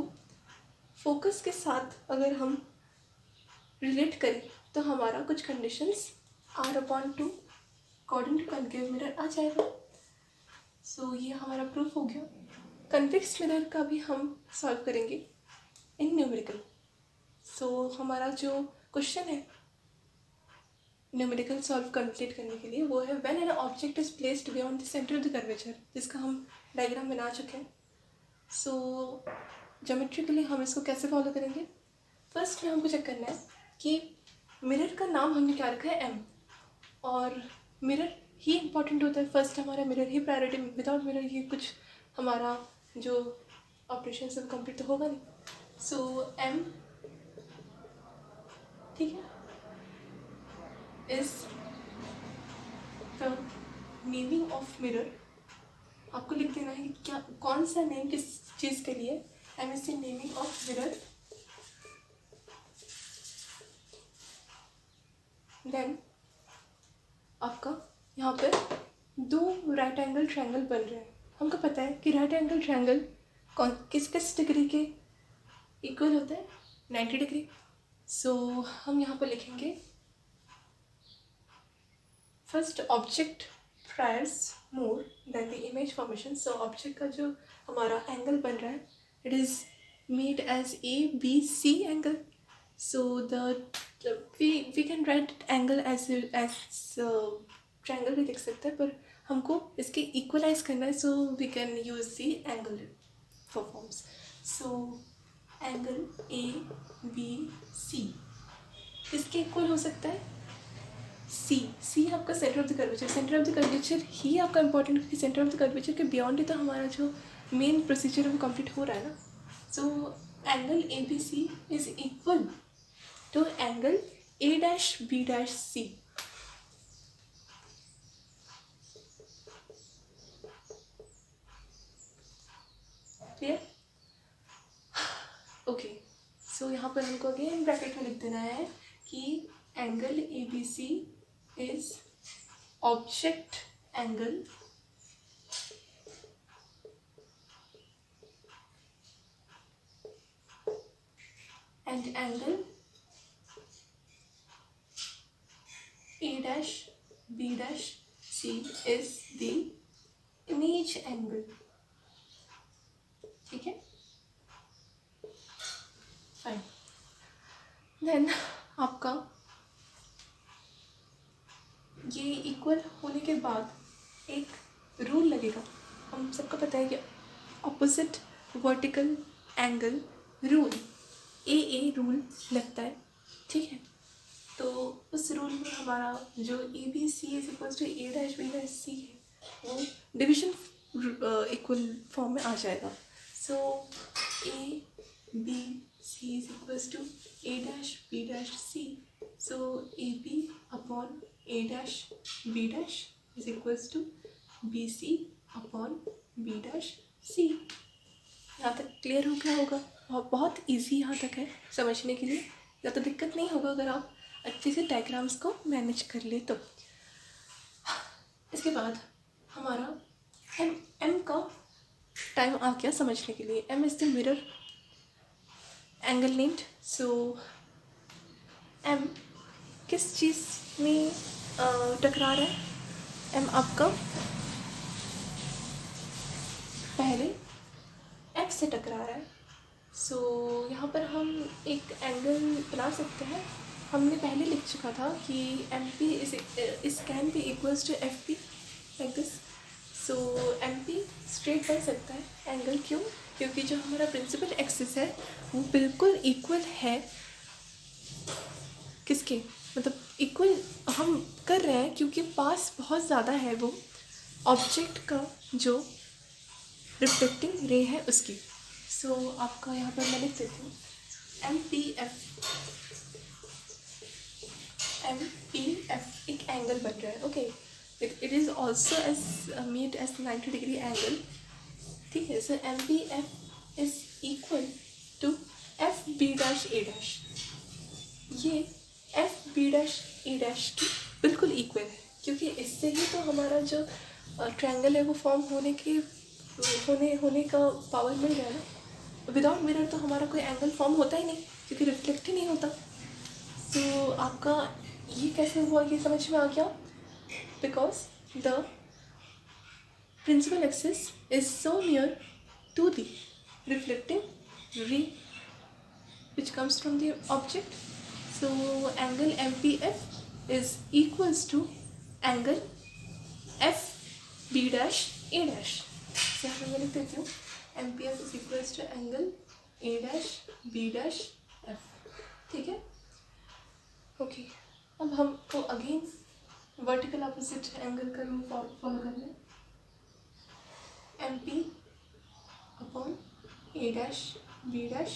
फोकस के साथ अगर हम रिलेट करें तो हमारा कुछ conditions R upon 2 according to concave mirror आ जाएगा. सो ये हमारा प्रूफ हो गया. कन्वेक्स मिरर का भी हम सॉल्व करेंगे इन न्यूमेरिकल. सो हमारा जो क्वेश्चन है न्यूमेरिकल सॉल्व कंप्लीट करने के लिए वो है when an object is placed beyond the centre of the curvature, जिसका हम डायग्राम बना चुके हैं. सो ज्योमेट्रिकली हम इसको कैसे फॉलो करेंगे? फर्स्ट में हमको चेक करना है कि मिरर का नाम हमने क्या रखा है, एम, और मिरर ही इम्पॉर्टेंट होता है. फर्स्ट हमारा मिरर ही प्रायोरिटी, विदाउट मिरर ये कुछ हमारा जो ऑपरेशन सब कंप्लीट तो होगा नहीं. सो एम, ठीक है, is the naming of mirror. आपको लिख देना है कि क्या, कौन सा नेम किस चीज़ के लिए. M is the naming of mirror. Then आपका यहाँ पर दो राइट एंगल ट्रायंगल बन रहे हैं. हमको पता है कि राइट एंगल ट्रायंगल किस किस डिग्री के इक्वल होता है, 90 डिग्री. सो हम यहाँ पर लिखेंगे first object priors more than the image formation. So object का जो हमारा एंगल बन रहा है it is made as ABC angle. So we can write angle as triangle भी लिख सकते हैं, पर हमको इसके इक्वलाइज करना है. So we can use the angle forms. So angle ABC किसके इक्वल हो सकता है? सी आपका centre of the curvature. Centre of the curvature ही आपका इंपॉर्टेंट, क्योंकि सेंटर ऑफ द कर्वेचर के बियॉन्ड ही तो हमारा जो मेन प्रोसीजर है वो कंप्लीट हो रहा है ना. So angle ABC is equal to angle A'(B')C. Clear? Okay. So यहाँ पर हमको अगेन ब्रैकेट में लिख देना है कि angle ABC is object angle and angle A'(B')C is the image angle. ठीक है, फाइन. देन आपका ये इक्वल होने के बाद एक रूल लगेगा. हम सबको पता है कि opposite vertical angle rule AA rule लगता है, ठीक है. तो उस रूल में हमारा जो ABC is equals to A'(B')C है वो डिविजन इक्वल फॉर्म में आ जाएगा. So ABC is equals to A'(B')C. So AB upon A'(B' is equals to B C upon B dash C. यहाँ तक क्लियर हो गया होगा? और बहुत इजी यहाँ तक है समझने के लिए, ज़्यादा दिक्कत नहीं होगा अगर आप अच्छे से डायग्राम्स को मैनेज कर ले तो। इसके बाद हमारा एम का टाइम आ गया समझने के लिए। M is the mirror angle length. So M किस चीज़ में टकरा रहा है? एम आपका पहले एफ से टकरा रहा है। सो यहाँ पर हम एक एंगल बना सकते हैं। हमने पहले लिख चुका था कि M P is can be equals to F P like this. So M P straight बन सकता है एंगल, क्यों? क्योंकि जो हमारा प्रिंसिपल एक्सिस है वो बिल्कुल इक्वल है किसके, मतलब इक्वल हम कर रहे हैं क्योंकि पास बहुत ज़्यादा है वो ऑब्जेक्ट का जो रिफ्लेक्टिंग रे है उसकी। सो आपका यहाँ पर मैं लिख देती हूँ एम पी एफ एक एंगल बन रहा है। Okay, it is also as made as 90 degree angle, ठीक है। So M P F is equal to F B dash A dash. ये F B dash A dash की बिल्कुल इक्वल है क्योंकि इससे ही तो हमारा जो ट्रायंगल है वो फॉर्म होने का पावर मिल रहा है ना। विदाउट मिरर तो हमारा कोई एंगल फॉर्म होता ही नहीं क्योंकि रिफ्लेक्ट ही नहीं होता। तो आपका ये कैसे हुआ ये समझ में आ गया? Because the principal axis is so near to the reflecting ray which comes from the object. So angle MPF is equals to angle FB dash A dash. So यहाँ पे मैं लिख देती हूँ MPF is equals to angle A dash B dash F, ठीक है। Okay, अब हमको अगेन वर्टिकल अपोजिट एंगल का रूल फॉलो करना है। MP upon A dash B dash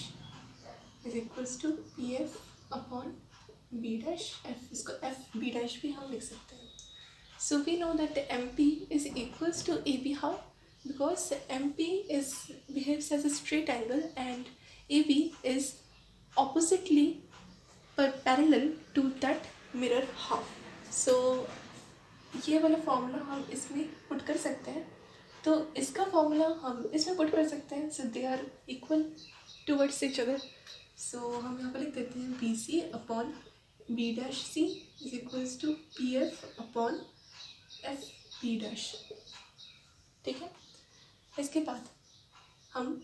is equals to PF upon B dash F। इसको F B dash भी हम लिख सकते हैं। So we know that the MP is equals to AB. How? Because MP behaves as a straight angle and AB is oppositely parallel to that mirror half. So ये वाला formula हम इसमें put कर सकते हैं, तो इसका फॉर्मूला हम इसमें पुट कर सकते हैं। So they are equal towards each other. सो हम यहाँ पर लिख देते हैं B C upon B dash C is equals to P F upon F B dash, ठीक है। इसके बाद हम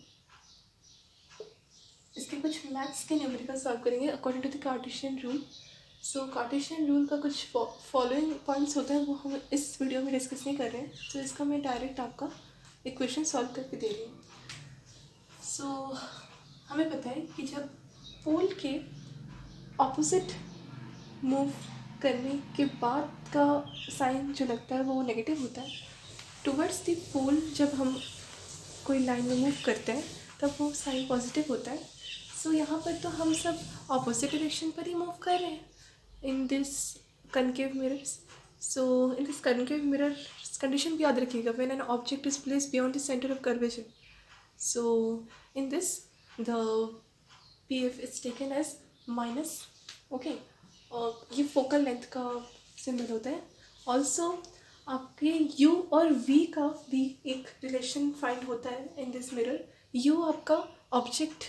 इसके कुछ मैथ्स के न्यूमेरिकल सॉल्व करेंगे according to the Cartesian rule. So Cartesian rule का कुछ फॉलोइंग पॉइंट्स होते हैं वो हम इस वीडियो में डिस्कस नहीं कर रहे हैं। तो इसका मैं डायरेक्ट आपका इक्वेशन सॉल्व करके दे रही हूँ। सो हमें पता है कि जब पोल के ऑपोजिट मूव करने के बाद का साइन जो लगता है वो नेगेटिव होता है। टुवर्ड्स द पोल जब हम कोई लाइन में मूव करते हैं तब वो साइन पॉजिटिव होता है। सो यहाँ पर तो हम सब ऑपोजिट डायरेक्शन पर ही मूव कर रहे हैं in this concave mirrors. So in this concave mirror condition भी याद रखिएगा, when an object is placed beyond the centre of curvature. So in this the PF is taken as minus, okay. और ये focal length का symbol होता है। Also आपके U और V का भी एक रिलेशन फाइंड होता है इन दिस मिरर। U आपका ऑब्जेक्ट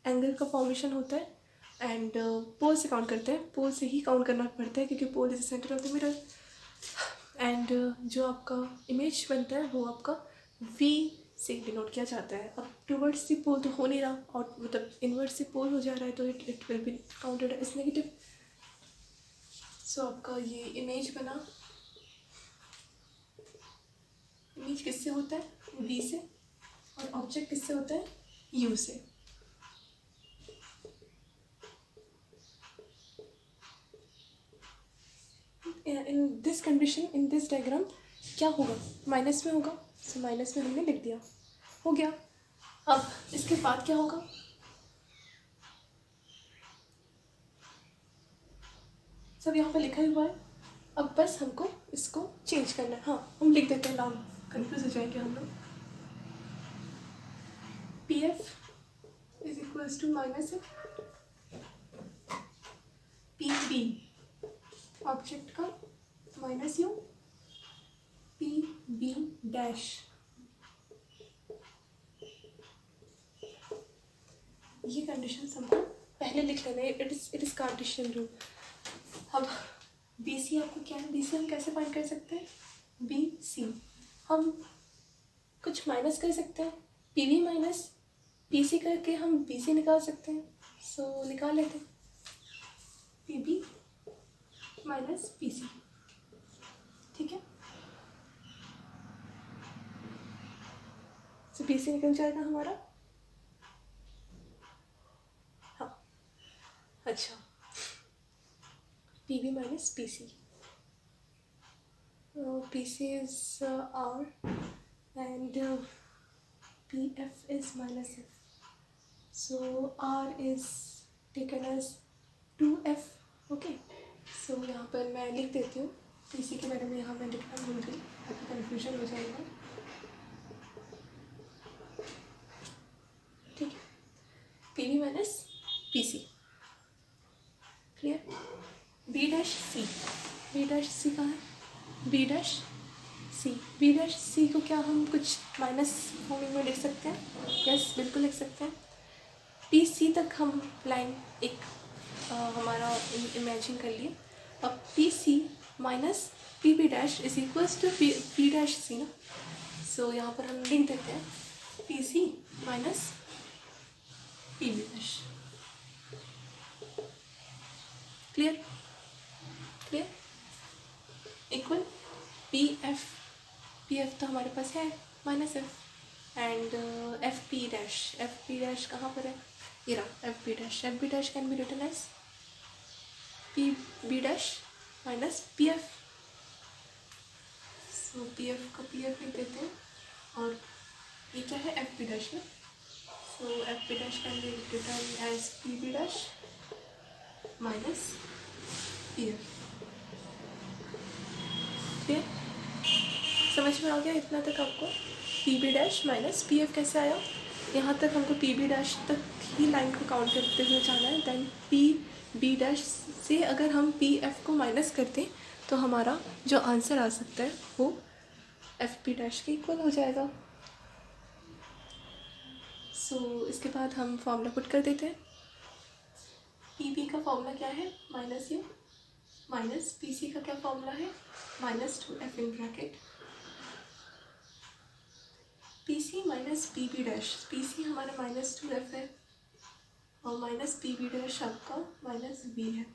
एंगल का फॉर्मेशन होता है एंड पोल से काउंट करते हैं, पोल से ही काउंट करना पड़ता है क्योंकि pole is the centre of the mirror. And जो आपका इमेज बनता है वो आपका V से डिनोट किया जाता है। अब टुवर्ड्स द पोल तो हो नहीं रहा और मतलब इनवर्ड से पोल हो जा रहा है तो it will be counted as negative. So आपका ये इमेज बना, इमेज किससे होता है V से और ऑब्जेक्ट किससे होता है U से। In this condition in this diagram क्या होगा, माइनस में होगा। सो माइनस में हमने लिख दिया, हो गया। अब इसके बाद क्या होगा, सब यहाँ पे लिखा हुआ है अब बस हमको इसको चेंज करना है। हाँ, हम लिख देते हैं नाम, कन्फ्यूज हो जाएंगे हम लोग। P F is equals to minus F, P B object का minus U, P B dash, ये कंडीशन हमको पहले लिख लेना है। It is Cartesian rule. अब बी सी आपको क्या है, बी सी हम कैसे फाइंड कर सकते हैं, बी सी हम कुछ माइनस कर सकते हैं, P V minus P C करके हम बी सी निकाल सकते हैं। सो निकाल लेते हैं, P B minus P C, ठीक है। सो बी सी निकल जाएगा हमारा। हाँ, अच्छा, P B minus P C, P C is R and PF is minus F. So R is taken as 2F. Okay. So यहाँ पर मैं लिख देती हूँ, PC के बारे में यहाँ मैं लिखना भूल गई, ताकि कन्फ्यूजन हो जाएगा। ठीक है, PV minus PC, clear. B dash C, B dash C कहाँ है, B dash C, B dash C को क्या हम कुछ माइनस फॉर्म में लिख सकते हैं, यस बिल्कुल लिख सकते हैं। पी सी तक हम लाइन एक हमारा इमेजिन कर लिए। अब P C minus P B dash is equals to P dash C ना। सो यहाँ पर हम लिख देते हैं P C minus P B dash, clear clear, equal P F, P F तो हमारे पास है minus F, and F P dash कहाँ पर है, ये रहा F B dash can be written as P B dash minus P F. So P F को पी एफ लिख देते हैं, और ये क्या है एफ बी डैश ना। So F B dash can be written as P B dash minus P F, clear, समझ में आ गया इतना तक आपको। P B dash minus P F कैसे आया, यहाँ तक हमको पी बी डैश तक ही लाइन को काउंट करते हुए जाना है। देन पी बी डैश से अगर हम पी एफ को माइनस कर दें तो हमारा जो आंसर आ सकता है वो एफ पी डैश के इक्वल हो जाएगा। सो इसके बाद हम फॉर्मूला पुट कर देते हैं। पी बी का फॉर्मूला क्या है, minus U, minus P C का क्या फॉर्मूला है, minus 2F in bracket, P C minus P B dash, P C हमारा माइनस 2F है और माइनस पी बी डैश आपका माइनस बी है,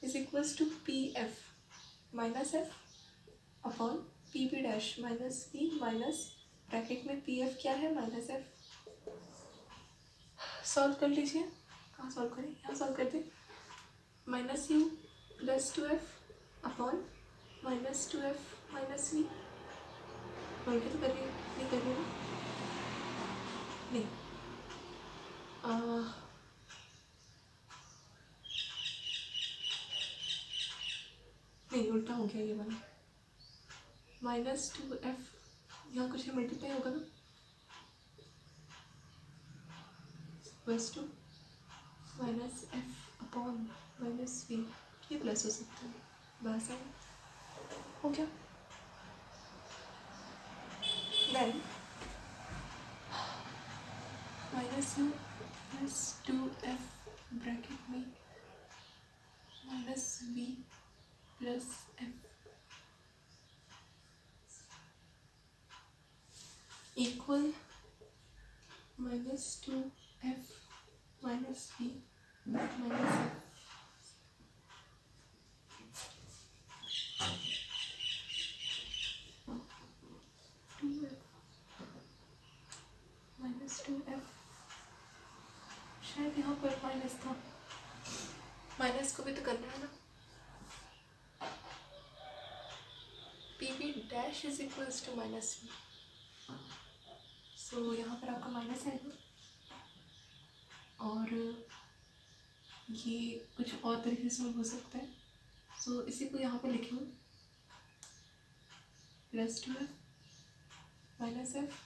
is equals to P F minus F upon P B dash minus B minus bracket में P F क्या है, minus F. Solve कर लीजिए, कहाँ सॉल्व करें, यहाँ सॉल्व कर दें। Minus U plus 2F upon minus 2F minus V, बोल के तो करिए, नहीं करिए ना, नहीं नहीं उल्टा हो गया ये वाला, माइनस 2F यहाँ कुछ मल्टीप्लाई होगा ना, plus 2 minus F upon minus V, ये प्लस हो सकता है, बस है, हो गया। Then minus U plus 2F bracket में minus V plus F equal minus 2F minus V minus F. Minus 2F, शायद यहाँ पर माइनस था, माइनस को भी तो करना है ना। P B dash is equals to minus V, so यहाँ पर आपका माइनस आएगा और ये कुछ और तरीके से हो सकता है। तो इसी को यहाँ पे लिखेंगे plus 2f minus f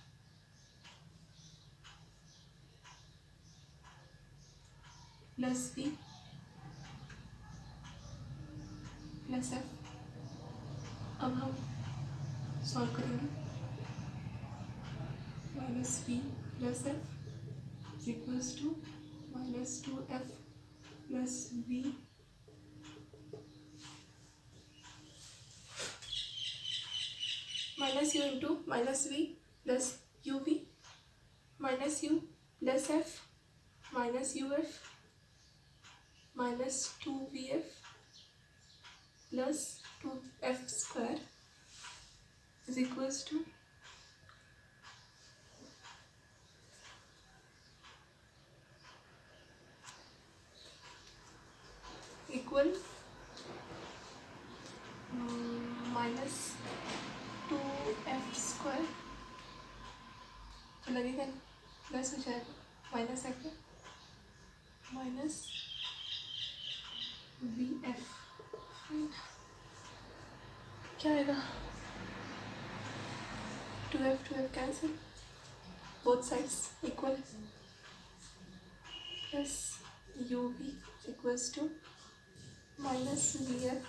plus v plus f। अब हम सॉल्व करेंगे minus v plus f is equals to minus 2f plus v minus u into minus v plus uv minus u plus f minus uf minus 2vf plus 2f square is equals to equal minus 2f square तो लगेगा plus हो जाएगा minus f minus vf क्या आएगा 2f cancel both sides equal plus uv equals to minus vf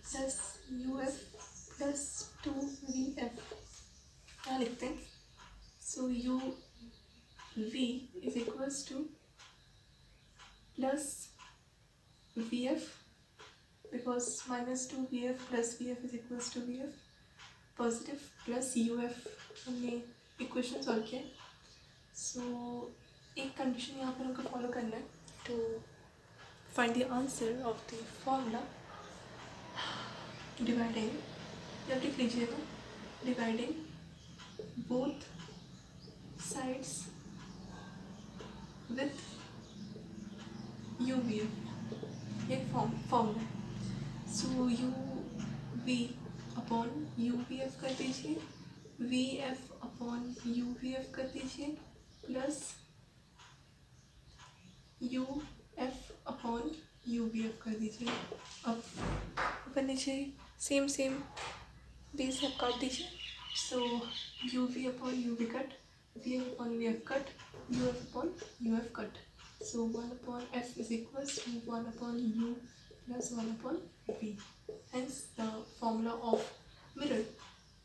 plus uf plus 2vf क्या लिखते हैं so uv is equals to plus vf because minus 2vf plus vf is equals to vf positive plus uf हमने equation solve किया। सो एक condition यहाँ पर हमको follow करना है to find the answer of the formula dividing या लिख लीजिएगा dividing both sides with uvf ये फॉर्मूला है। सो uv अपॉन uvf कर दीजिए vf अपॉन uvf कर दीजिए प्लस uf अपॉन uvf कर दीजिए। अब ऊपर नीचे सेम बेस आप काट दीजिए। सो uv upon uv cut vf upon vf cut uf upon uf cut. So 1 upon f is equals to 1 upon u plus 1 upon v. Hence the formula of mirror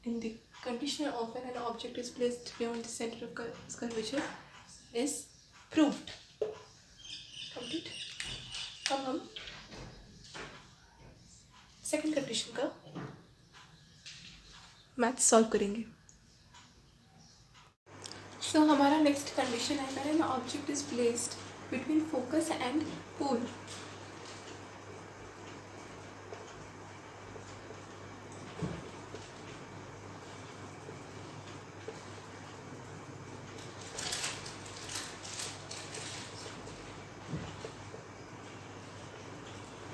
in the condition of when an object is placed beyond the center of curvature is proved. Complete. अब हम second condition का math solve करेंगे। सो हमारा next condition है when an object is placed between focus and pole.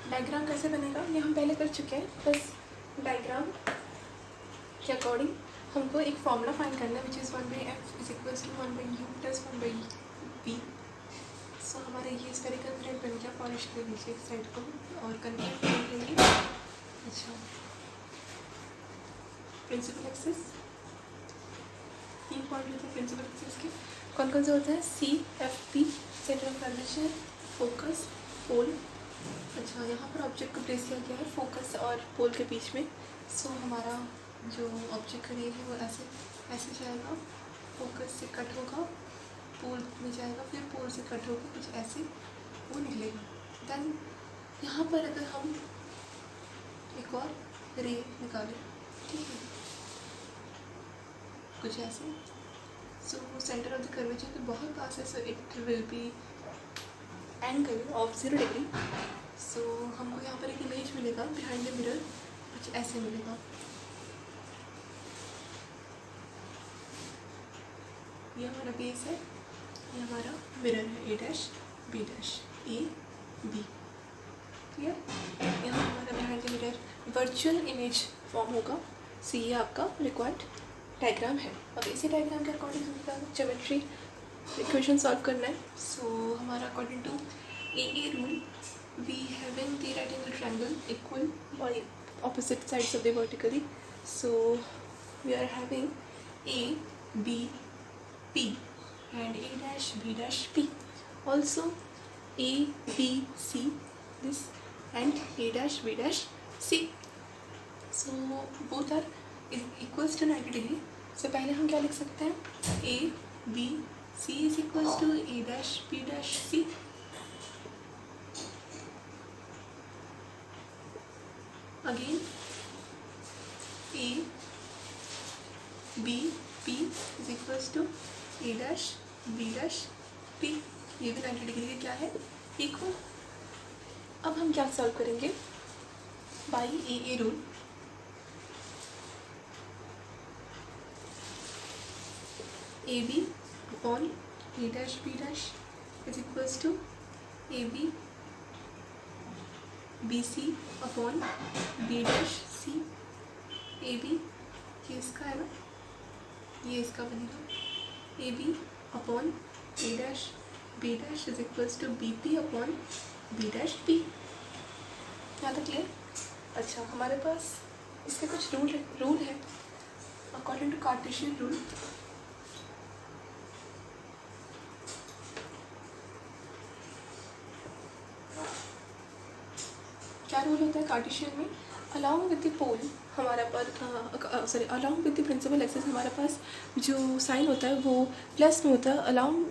Diagram कैसे बनेगा ये हम पहले कर चुके हैं, बस डायग्राम के अकॉर्डिंग हमको एक फॉर्मूला फाइंड करना है which is 1/f is equals to 1/u plus 1/v। So हमारे ये स्फेरिकल थ्रेड बन गया। पॉलिश कर लीजिए एक साइड को और कन्वर्ट कर लेंगे। अच्छा प्रिंसिपल एक्सिस 3 पॉइंट होते हैं प्रिंसिपल एक्सिस के। कौन कौन से होते हैं C F P centre of curvature focus pole. अच्छा यहाँ पर ऑब्जेक्ट को प्लेस किया गया है फोकस और पोल के बीच में। सो हमारा जो ऑब्जेक्ट का रे है वो ऐसे जाएगा, फोकस से कट होगा, पोल में जाएगा, फिर पोल से कट होगा, कुछ ऐसे वो निकलेगा। देन यहाँ पर अगर हम एक और रे निकालें, ठीक है, कुछ ऐसे। So centre of the curvature के बहुत पास है, so it will be angle of 0 degree. So हमको यहाँ पर एक इमेज मिलेगा बिहाइंड द मिरर, कुछ ऐसे मिलेगा। ये हमारा बेस है, ये हमारा मिरर है A dash B dash A B. Clear? यहाँ हमारा behind the mirror virtual image form होगा। सी ये आपका रिक्वायर्ड डायग्राम है। अब इसी डायग्राम के अकॉर्डिंग हमें ज्योमेट्री इक्वेशन सॉल्व करना है। सो हमारा according to a rule we having the right angle triangle equal by opposite sides of the vertically. So we are having A, B, P and A dash B dash P. Also A, B, C this and A dash B dash C. So both are equals to 90 degree. So पहले हम क्या लिख सकते हैं, A, B, C is equals to A dash B dash C. Again A, B, P is equals to A dash B dash P. ये भी 90 degree के क्या है, इक्वल. अब हम क्या सॉल्व करेंगे, by a rule. A B upon A dash B dash is equals to A B B C upon B dash C. A B ये इसका है ना, ये इसका बनेगा. A B upon A dash B dash is equals to B P upon B dash P. यहाँ तक clear. अच्छा, हमारे पास इसके कुछ रूल है अकॉर्डिंग टू कार्टेशियन रूल. क्या रूल होता है कार्टेशियन में, अलॉन्ग विद द पोल हमारे पास along with the principal axis हमारे पास जो साइन होता है वो प्लस में होता है. Along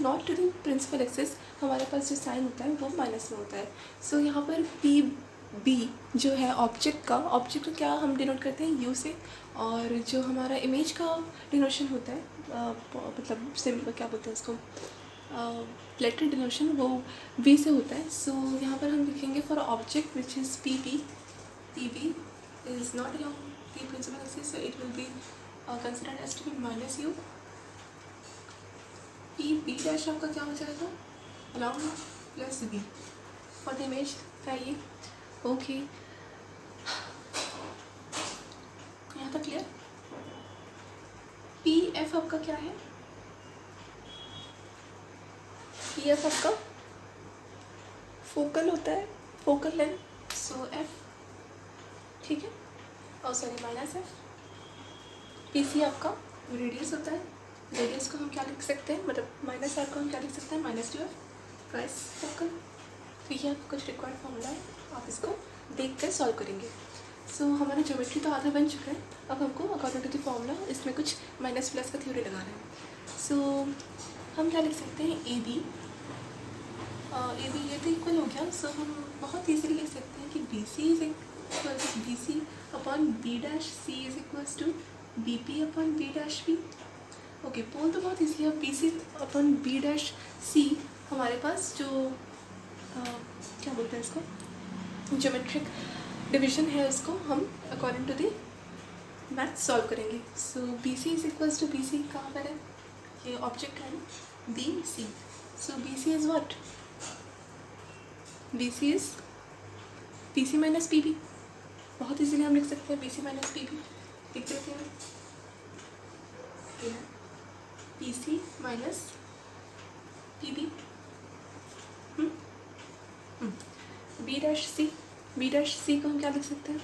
not to the principal axis हमारे पास जो साइन होता है वो माइनस में होता है. सो यहाँ पर पी बी जो है ऑब्जेक्ट का क्या हम डिनोट करते हैं यू से, और जो हमारा इमेज का डिनोशन होता है मतलब सिंपल क्या बोलते हैं उसको, लेटर डिनोशन वो वी से होता है. सो यहाँ पर हम लिखेंगे for object which is P B is not along the principal axis, so it will be considered as to be minus U. P B dash आपका क्या हो जाएगा, along plus B for the image चाहिए. Okay, यहाँ तक clear. P F आपका क्या है, पी एफ आपका फोकल होता है, फोकल लेंथ. सो एफ ठीक है, और sorry minus F. P C आपका रेडियस होता है, रेडियस को हम क्या लिख सकते हैं, मतलब माइनस आर को हम क्या लिख सकते हैं, minus two F price focal. तो ये आपका कुछ रिक्वायर्ड फॉर्मूला है, आप इसको देख कर सॉल्व करेंगे. सो हमारा ज्योमेट्री तो आधा बन चुका है. अब हमको अकॉर्डिंग टू द फॉर्मूला इसमें कुछ माइनस प्लस का थ्योरी लगाना है. सो हम क्या लिख सकते हैं, ए बी ये तो इक्वल हो गया. सो हम बहुत ईजीली लिख सकते हैं कि B C is equals B C upon B dash C is equals to B P upon B dash B. Okay, pole तो बहुत ईजी है. B C upon B dash C हमारे पास जो क्या बोलते हैं इसको, ज्योमेट्रिक डिवीजन है, उसको हम according to the math solve करेंगे. So B C is equals to B C कहाँ पर है, ये ऑब्जेक्ट है ना, B C. So B C is what, B C is P C minus P B. बहुत इजीली हम लिख सकते हैं B C minus P B. लिख देते हैं P C minus P B. B dash C को हम क्या लिख सकते हैं,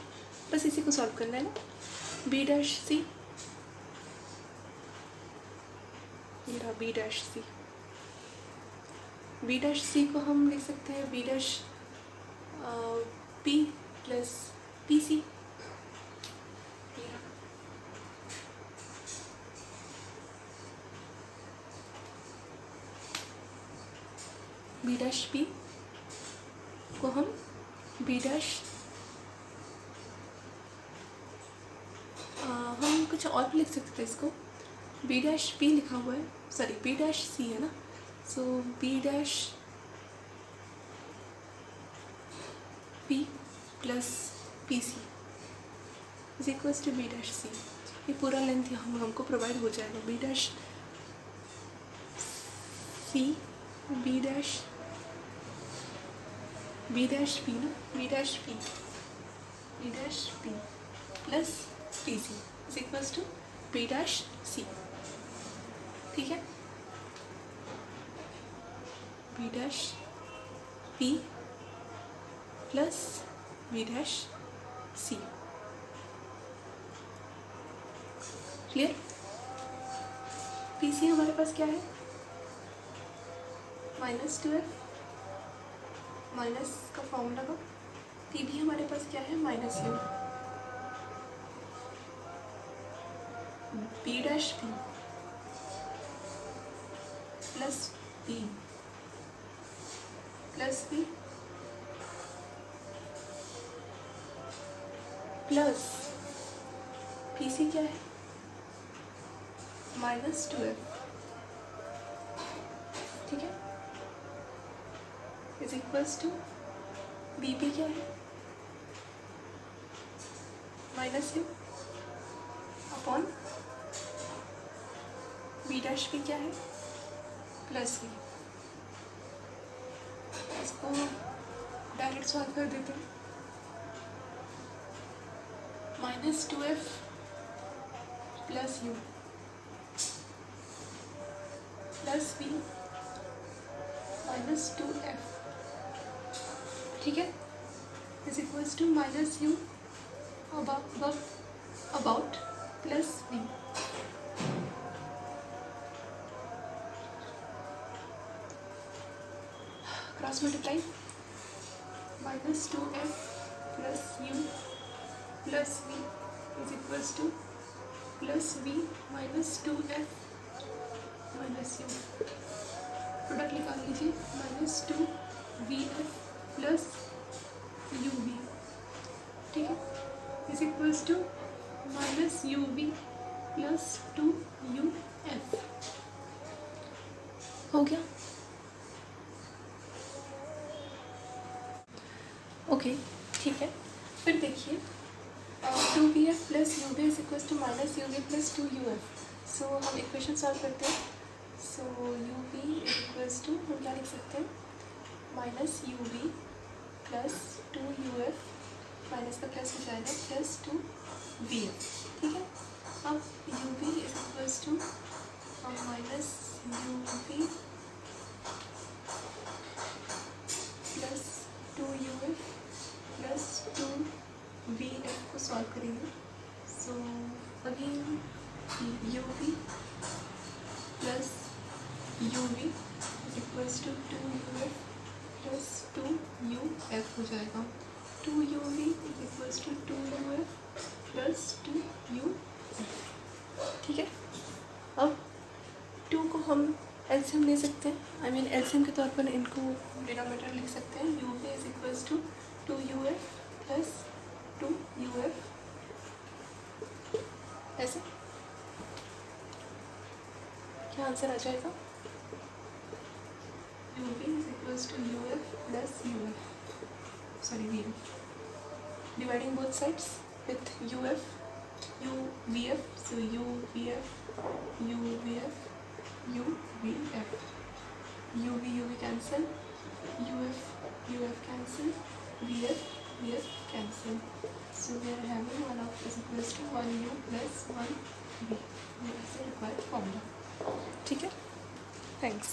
बस इसी को सॉल्व करना है ना. बी डैश सी, ये रहा B dash C. B dash C को हम लिख सकते हैं B dash P plus P C. B dash P को हम बी डैश हम कुछ और भी लिख सकते हैं इसको. बी डैश पी लिखा हुआ है, सॉरी बी डैश सी है ना. So B dash P plus P C is equals to B dash C. ये पूरा लेंथ हमको प्रोवाइड हो जाएगा. B dash C B dash P ना, B dash P plus P C is equals to B dash C. ठीक है, B dash P plus V dash C। Clear? PC हमारे पास क्या है, -2F माइनस का फॉर्मूला का। PB हमारे पास क्या है, -U। B dash P plus B plus B plus PC क्या है, -2F। ठीक है, इज इक्वल्स टू BP क्या है, -U अपॉन B डैश भी क्या है, प्लस V। इसको डायरेक्ट सॉल्व कर देते हैं। -2F plus U plus V -2F। ठीक है, is equals to -U about plus V। Cross multiply, -2F plus U plus V is equals to plus V -2F minus U। Product निकाल लीजिए, -2VF plus UV। ठीक है, is equals to -UV plus 2UF। हो गया? Okay, ठीक है। फिर देखिए, 2VF plus UV is equals to -UV plus 2UF। So हम इक्वेशन सॉल्व करते हैं। So UV is equals to, हम क्या लिख सकते हैं, -UV प्लस 2UF माइनस का प्लस हो जाएगा प्लस 2VF। ठीक है, अब UV is equals to -UV plus 2UF plus 2VF को सॉल्व करेंगे। So again UV plus UV is equals to 2UF plus 2UF हो जाएगा। 2UV is equals to 2UF plus 2UF। ठीक है, अब 2 को हम एलसीएम ले सकते हैं, आई मीन एलसीएम के तौर पर इनको डिनोमिनेटर लिख सकते हैं। UV is equals to 2UF plus 2UF, ऐसे क्या आंसर आ जाएगा, UV is equals to UF plus VF। Dividing both sides with UVF, so UVF, UV cancel, UF cancel, VF cancel. So we are having 1 of is equals to 1U plus 1V. This is the required formula. ठीक है, thanks.